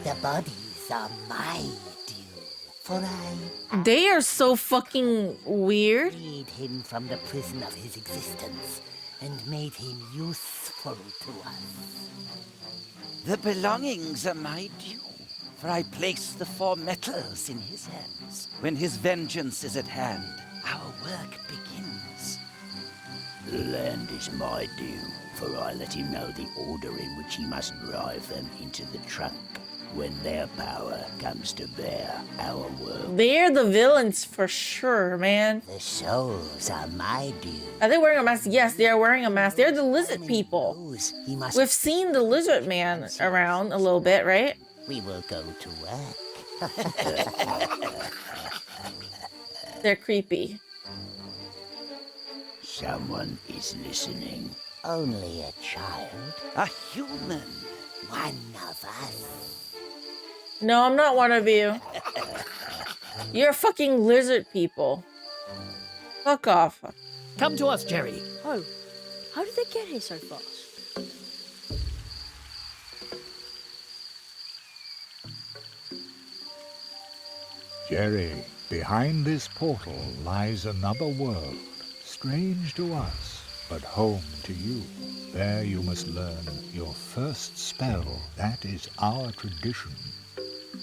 The bodies are my due, for I They are so fucking weird. freed him from the prison of his existence and made him useful to us. The belongings are my due, for I place the four metals in his hands. When his vengeance is at hand, our work begins. The land is my due, for I let him know the order in which he must drive them into the trunk. When their power comes to bear, our world. They're the villains for sure, man. The souls are my due. Are they wearing a mask? Yes, they are wearing a mask. They're the lizard people. Those he must. We've seen the lizard man around a little bit, right? We will go to work. They're creepy. Someone is listening. Only a child. A human. One of us. No, I'm not one of you. You're fucking lizard people. Fuck off. Come to us, Jerry. Oh, how did they get here so fast? Jerry, behind this portal lies another world, strange to us, but home to you. There you must learn your first spell. That is our tradition.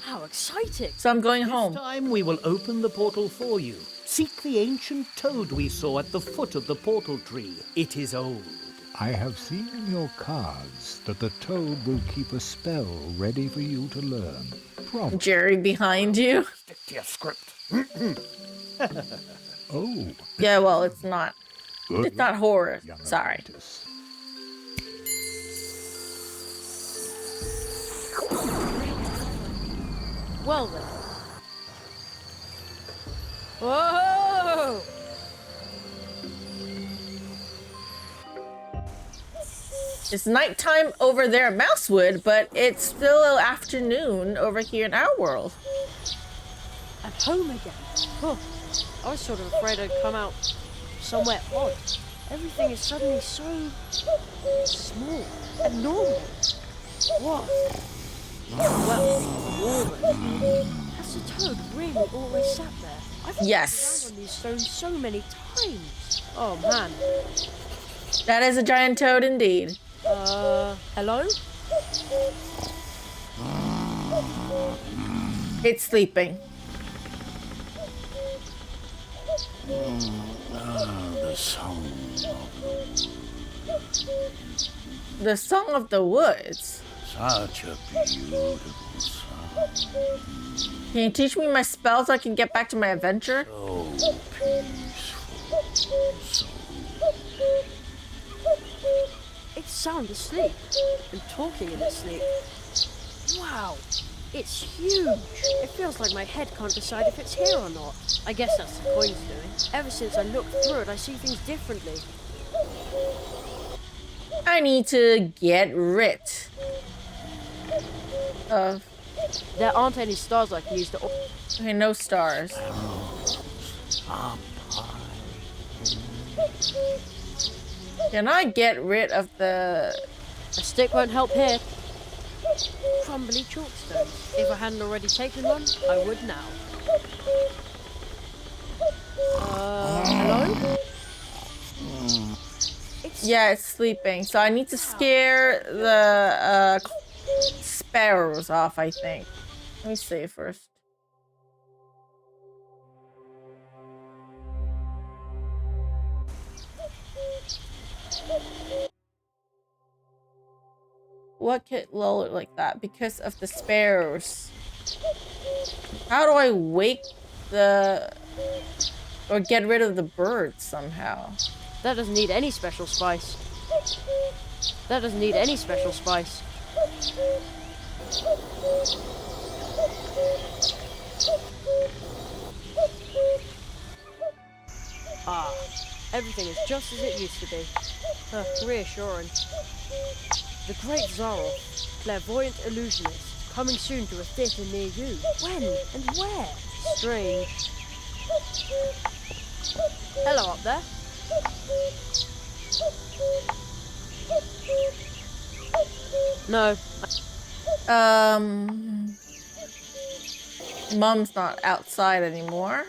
How exciting! So I'm going This home. time we will open the portal for you. Seek the ancient toad we saw at the foot of the portal tree. It is old. I have seen in your cards that the toad will keep a spell ready for you to learn. Promise. Jerry behind you. Stick to your script. Oh, Yeah, well, it's not. good It's not horror. young Sorry. apprentice. Well then. Whoa! It's nighttime over there at Mousewood, but it's still afternoon over here in our world. I'm home again. Huh. I was sort of afraid I'd come out somewhere odd. Everything is suddenly so small and normal. What? Well, Warren, has the toad really always sat there? I've walked Yes. around on these stones so many times. Oh man. That is a giant toad indeed. Hello? It's sleeping. The song The Song of the Woods. such a beautiful song. Can you teach me my spells so I can get back to my adventure? So peaceful. So It's sound asleep and talking in its sleep. Wow, it's huge. It feels like my head can't decide if it's here or not. I guess that's the coin's doing. Ever since I looked through it, I see things differently. I need to get rid of... There aren't any stars I can use to... Okay, no stars. up high. Can I get rid of the... A stick won't help here. Crumbly chalkstones. If I hadn't already taken one, I would now. Hello? Yeah, it's sleeping. So I need to scare the sparrows off, I think. Let me see first. What could lower it like that? Because of the sparrows. How do I wake the... or get rid of the birds somehow? That doesn't need any special spice. That doesn't need any special spice. Ah, everything is just as it used to be. Reassuring. The Great Zaroff, clairvoyant illusionist, coming soon to a theatre near you. When and where? Strange. Hello up there. No. Mom's not outside anymore.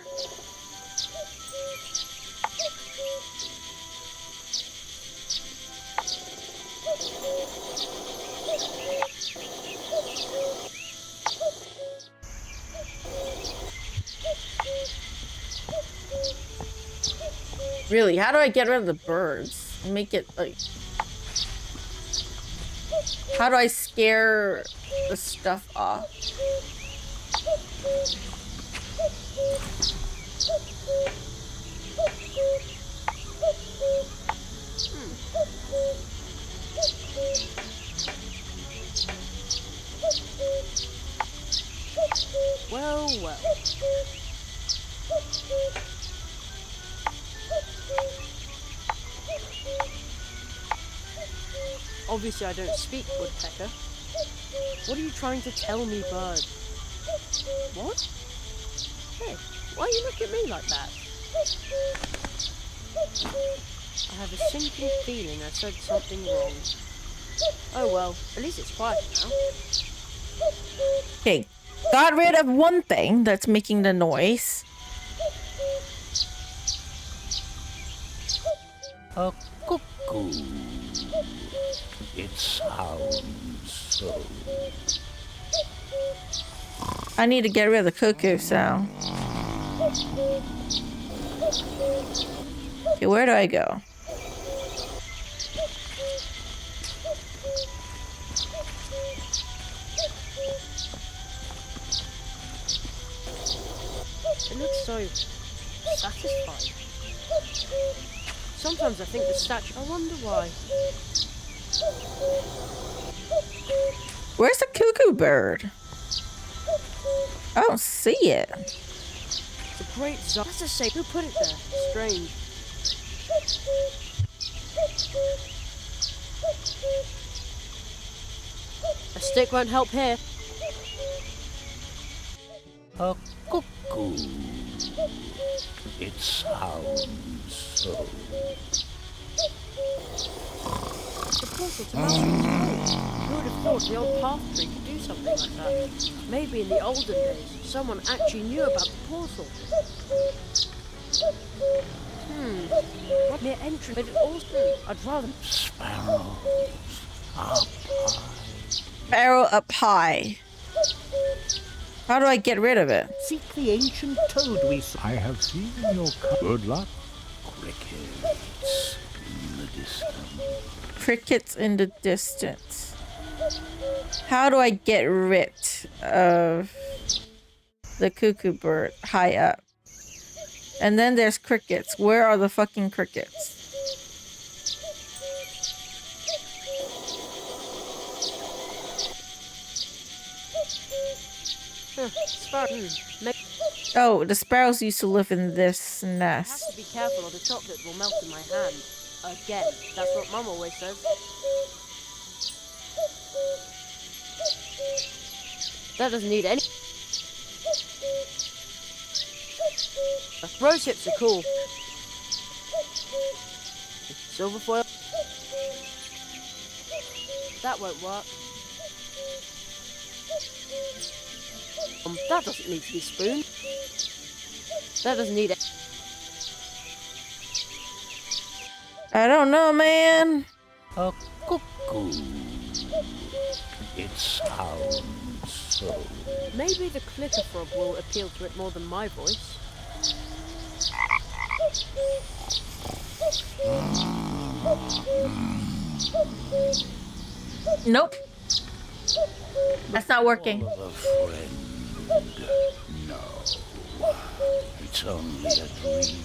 Really, how do I get rid of the birds? Make it like... How do I scare the stuff off? Well, well. Obviously I don't speak, woodpecker. What are you trying to tell me, bird? What? Hey, why you look at me like that? I have a sinking feeling I said something wrong. Oh well, at least it's quiet now. Okay, got rid of one thing that's making the noise. A cuckoo. It sounds so. I need to get rid of the cuckoo sound. Okay, where do I go? It looks so satisfying. Sometimes I think the statue... I wonder why. Where's the cuckoo bird? I don't see it. The great Zar... That's a say. Who put it there? Strange. A stick won't help here. A cuckoo. It sounds so. The portal to Mousewood. Who would have thought the old path tree could do something like that? Maybe in the olden days, someone actually knew about the portal. What near entrance? But it also... I'd rather... Sparrows up high. Sparrow up high. How do I get rid of it? Seek the ancient toad we saw. I have seen your good luck. Crickets in the distance. Crickets in the distance. How do I get rid of the cuckoo bird high up. And then there's crickets. Where are the fucking crickets? Oh, the sparrows used to live in this I have nest. to be careful or the chocolate will melt in my hand. Again, that's what Mum always says. That doesn't need any... Rose hips are cool. Silver foil. That won't work. That doesn't need to be spooned. That doesn't need it. I don't know, man. A cuckoo. It sounds so. Maybe the clicker frog will appeal to it more than my voice. Nope. That's not working. A friend. No. It's only a dream.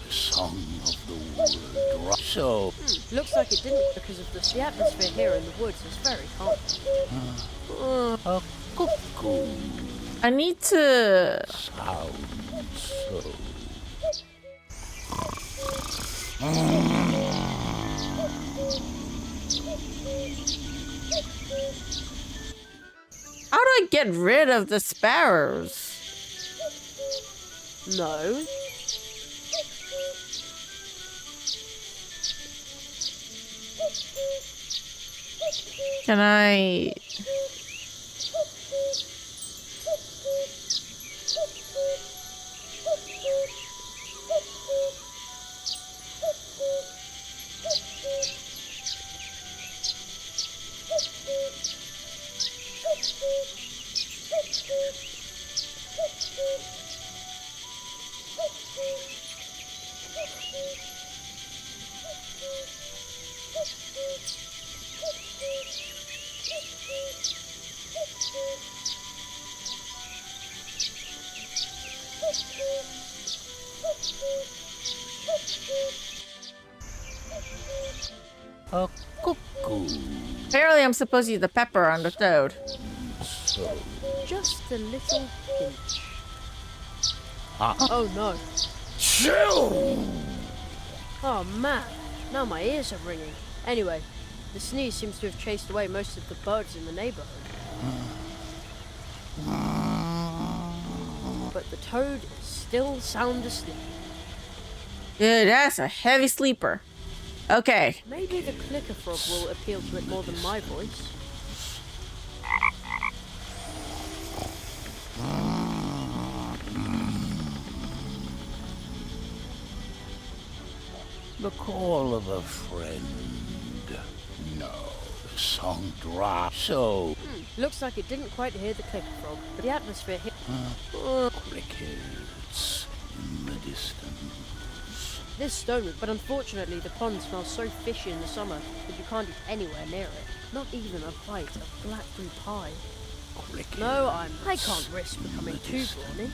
The song of the wood. So. Looks like it didn't because of this. The atmosphere here in the woods is very calm. A cuckoo. I need to... Sounds so. How do I get rid of the sparrows? No. Can I... A cuckoo. Apparently I'm supposed to use the pepper on the toad. So. Just a little pinch. Ah. Oh no. Chill. Oh man. Now my ears are ringing. Anyway, the sneeze seems to have chased away most of the birds in the neighborhood. But the toad is still sound asleep. Dude, that's a heavy sleeper. Okay. Maybe the clicker frog will appeal to it more than my voice. The call of a friend. No, the song drops. So. Looks like it didn't quite hear the clicker frog, but the atmosphere here. Crickets in the distance. This stone, but unfortunately the pond smells so fishy in the summer that you can't eat anywhere near it. Not even a bite of blackberry pie. Crickets. No, I can't risk becoming too brawny.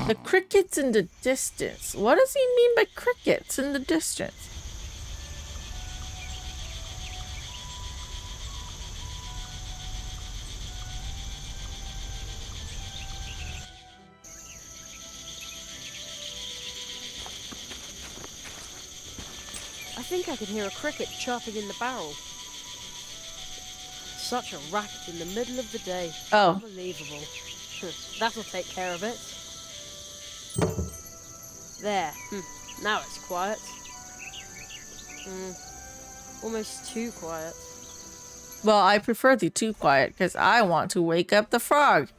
The crickets in the distance. What does he mean by crickets in the distance? I think I can hear a cricket chirping in the barrel. Such a racket in the middle of the day. Oh. Unbelievable. That'll take care of it. There. Now it's quiet. Almost too quiet. Well, I prefer the too quiet because I want to wake up the frog.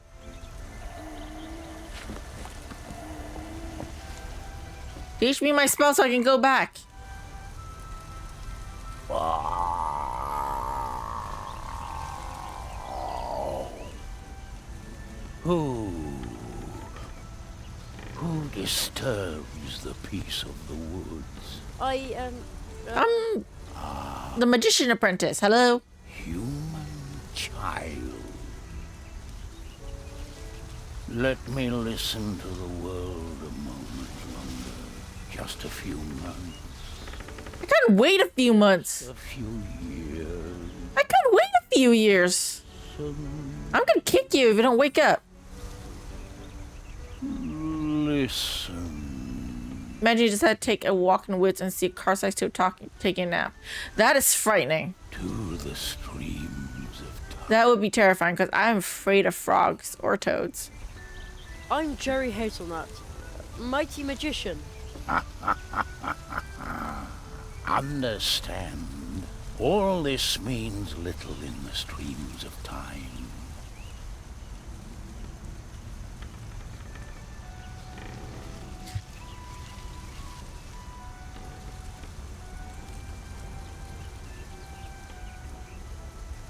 Teach me my spell so I can go back. Who disturbs the peace of the woods? The magician apprentice. Hello. Human child. Let me listen to the world a moment longer. Just a few months. I can't wait a few months. A few years. I can't wait a few years. I'm gonna kick you if you don't wake up. Listen. Imagine you just had to take a walk in the woods and see a car-sized toad taking a nap. That is frightening. To the streams of time. That would be terrifying because I'm afraid of frogs or toads. I'm Jerry Hazelnut, mighty magician. Understand, all this means little in the streams of time.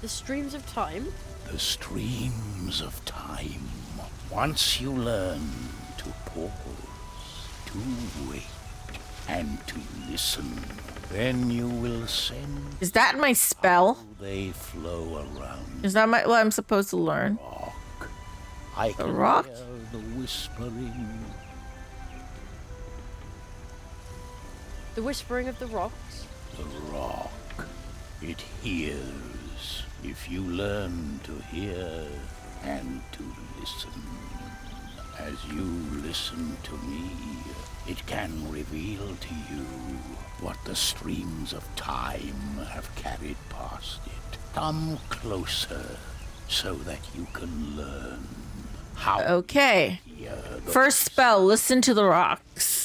The streams of time? The streams of time. Once you learn to pause, to wait, and to listen, then you will send. Is that my spell? How they flow around. Is that what I'm supposed to learn? Rock. I can rock? hear the whispering. The whispering of the rocks? The rock. It hears. If you learn to hear and to listen, as you listen to me, it can reveal to you what the streams of time have carried past it. Come closer so that you can learn how. Okay. to hear the First spell, listen to the rocks.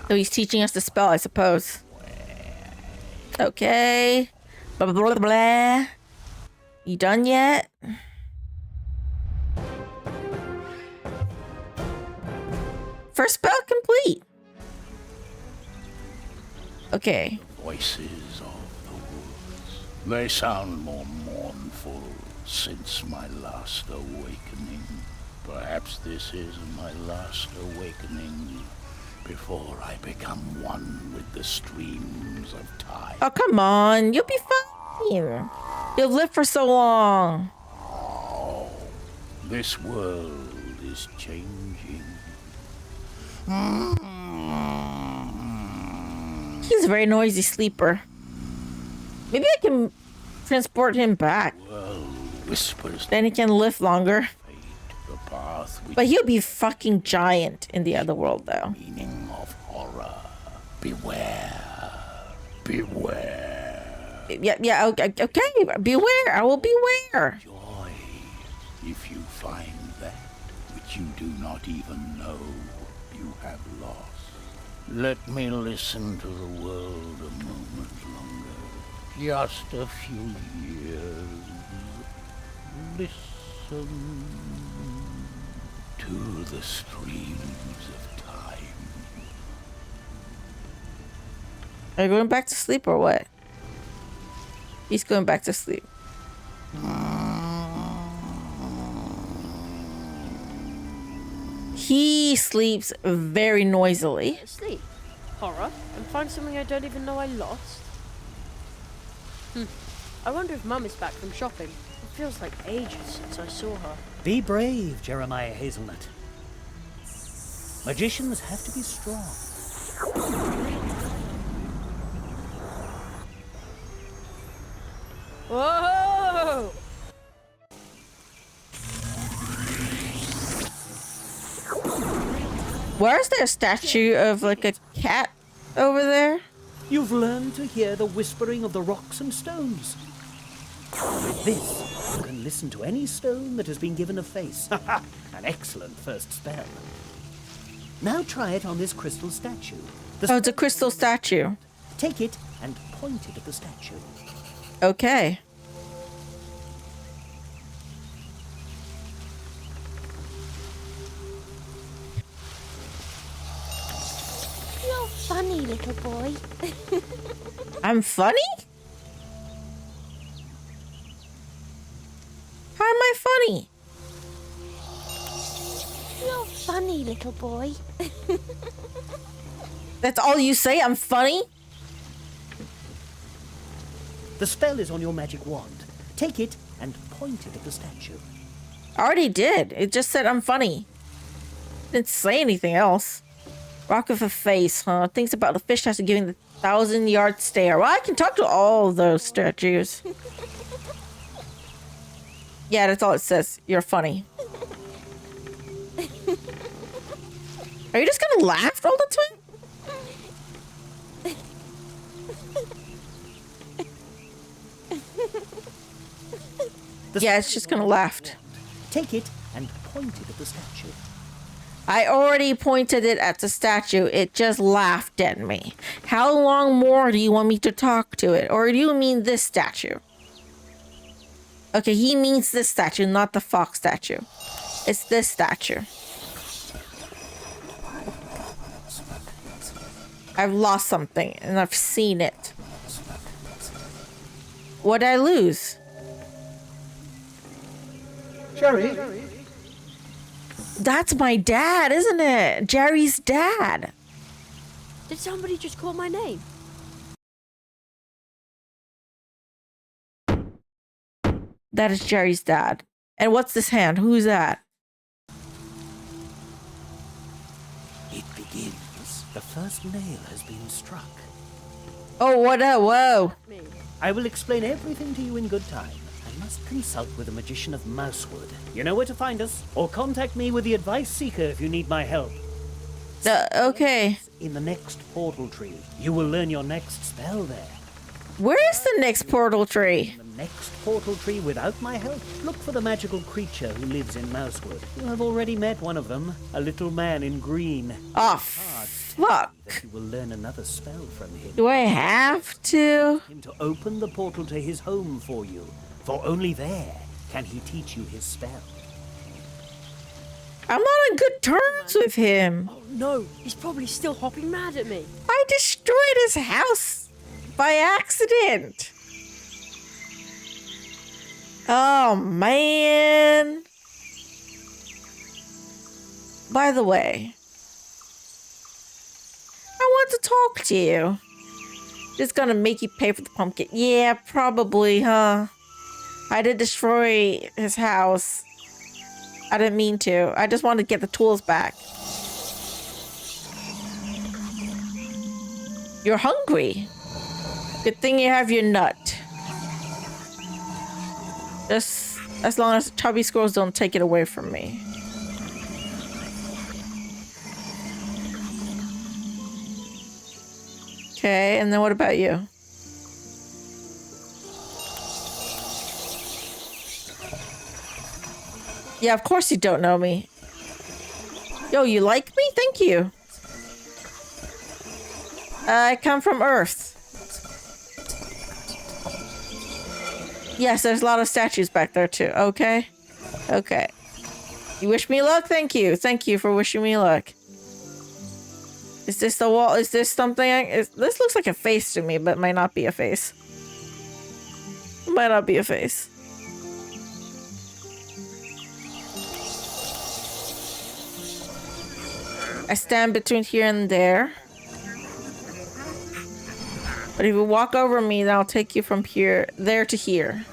So he's teaching us the spell, I suppose. Okay. Blah, blah, blah, blah. You done yet? First spell complete. Okay. voices of the woods. They sound more mournful since my last awakening. Perhaps this is my last awakening before I become one with the streams of time. Oh, come on. You'll be fine. You'll live for so long. Oh, this world is changing. He's a very noisy sleeper. Maybe I can transport him back. World whispers Then he can live longer. fate, the path we But he'll be fucking giant in the other world, though. meaning of horror. Beware. Beware. Yeah, okay. Beware. I will beware. Joy if you find that which you do not even know you have lost. Let me listen to the world a moment longer. Just a few years. Listen to the streams of time. Are you going back to sleep or what? He's going back to sleep. He sleeps very noisily. Sleep, horror, and find something I don't even know I lost? I wonder if Mum is back from shopping. It feels like ages since I saw her. Be brave, Jeremiah Hazelnut. Magicians have to be strong. Whoa! Where's there a statue of like a cat over there? You've learned to hear the whispering of the rocks and stones. With this, you can listen to any stone that has been given a face. An excellent first spell. Now try it on this crystal statue. Oh, it's a crystal statue. Take it and point it at the statue. Okay. You're funny, little boy. I'm funny? How am I funny? You're funny, little boy. That's all you say? I'm funny? The spell is on your magic wand. Take it and point it at the statue. I already did. It just said I'm funny. Didn't say anything else. Rock with a face, huh? Thinks about the fish has to give him the 1,000-yard stare. Well, I can talk to all of those statues. Yeah, that's all it says. You're funny. Are you just gonna laugh all the time? Yeah, it's just gonna laugh. Take it and point it at the statue. I already pointed it at the statue. It just laughed at me. How long more do you want me to talk to it? Or do you mean this statue? Okay, he means this statue, not the fox statue. It's this statue. I've lost something, and I've seen it. What'd I lose? Jerry? That's my dad, isn't it? Jerry's dad. Did somebody just call my name? That is Jerry's dad. And what's this hand? Who's that? It begins. The first nail has been struck. Oh, what a whoa. Me. I will explain everything to you in good time. I must consult with a magician of Mousewood. You know where to find us, or contact me with the advice seeker if you need my help. Okay. In the next portal tree, you will learn your next spell there. Where's the next portal tree? In the next portal tree without my help, look for the magical creature who lives in Mousewood. You have already met one of them, a little man in green. Oh, fuck. That you will learn another spell from him. Do I have to? Him to open the portal to his home for you, for only there can he teach you his spell. I'm not on good terms with him. Oh no, he's probably still hopping mad at me. I destroyed his house by accident. Oh, man. By the way, I want to talk to you. Just gonna make you pay for the pumpkin. Yeah, probably, huh? I did destroy his house. I didn't mean to. I just wanted to get the tools back. You're hungry. Good thing you have your nut. Just as long as chubby squirrels don't take it away from me. Okay, and then what about you? Yeah, of course you don't know me. Yo, you like me? Thank you. I come from Earth. Yes, there's a lot of statues back there too. Okay. Okay. You wish me luck? Thank you. Thank you for wishing me luck. Is this the wall? Is this something? This looks like a face to me, but it might not be a face. It might not be a face. I stand between here and there. But if you walk over me, then I'll take you from there to here.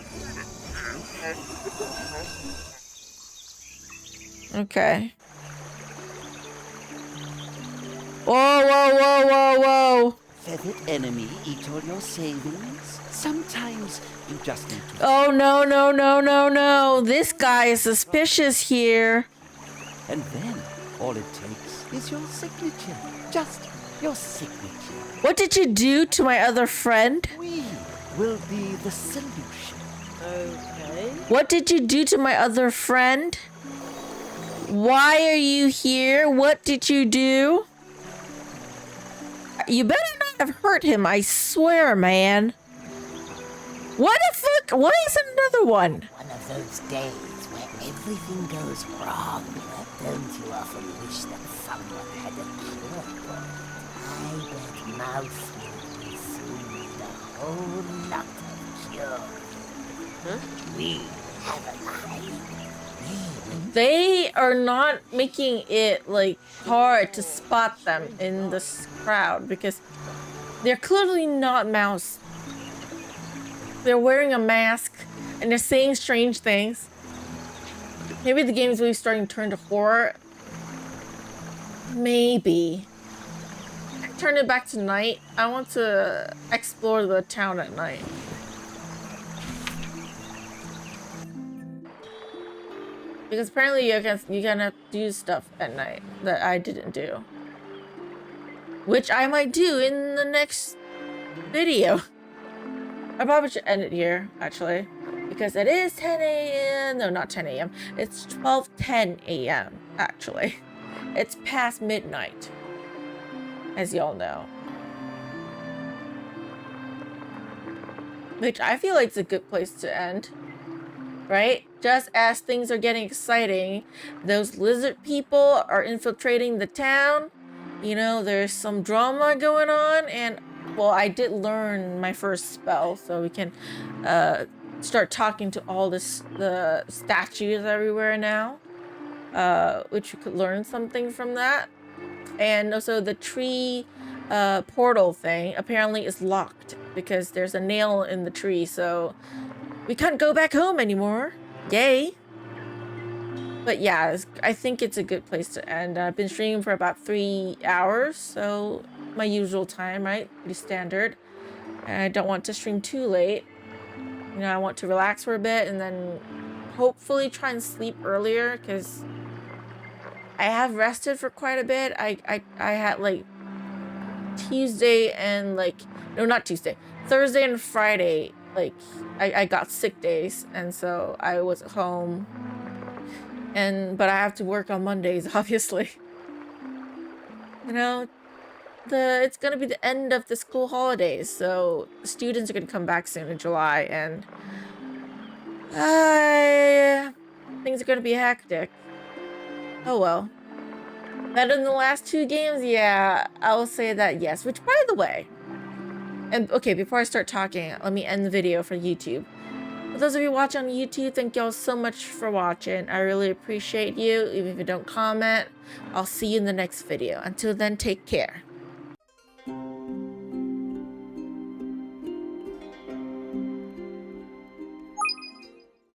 Okay. Whoa, whoa, whoa, whoa, whoa. Feathered enemy eat all your savings. Sometimes you just need to... Oh, no, no, no, no, no. This guy is suspicious here. And then all it takes is your signature. Just your signature. What did you do to my other friend? We will be the solution. Okay. What did you do to my other friend? Why are you here? What did you do? You better not have hurt him, I swear, man. What the fuck? Why is another one? One of those days where everything goes wrong. Don't you often wish that someone had a cure for it? I bet Mousewood received a whole lot of cures. Huh? We have a line. They are not making it, like, hard to spot them in this crowd because they're clearly not mouse. They're wearing a mask and they're saying strange things. Maybe the game is really starting to turn to horror. Maybe. Turn it back to night. I want to explore the town at night. Because apparently you can do stuff at night that I didn't do. Which I might do in the next video. I probably should end it here, actually. Because it is 10 a.m. No, not 10 a.m. It's 12:10 a.m. actually. It's past midnight. As y'all know. Which I feel like it's a good place to end. Right? Just as things are getting exciting, those lizard people are infiltrating the town. You know, there's some drama going on, and well, I did learn my first spell, so we can start talking to all the statues everywhere now. Which you could learn something from that. And also the tree portal thing apparently is locked because there's a nail in the tree, so we can't go back home anymore. Yay. But yeah, I think it's a good place to end. I've been streaming for about 3 hours, so my usual time, right? Pretty standard. And I don't want to stream too late. You know, I want to relax for a bit and then hopefully try and sleep earlier, because I have rested for quite a bit. I had like Tuesday and like, no, not Tuesday, Thursday and Friday, like I got sick days, and so I was at home, but I have to work on Mondays, obviously. You know, it's gonna be the end of the school holidays, so students are gonna come back soon in July, and things are gonna be hectic. Oh well. Better than the last 2 games? Yeah, I will say that, yes. Which, by the way, and okay, before I start talking, let me end the video for YouTube. For those of you watching on YouTube, thank y'all so much for watching. I really appreciate you. Even if you don't comment, I'll see you in the next video. Until then, take care.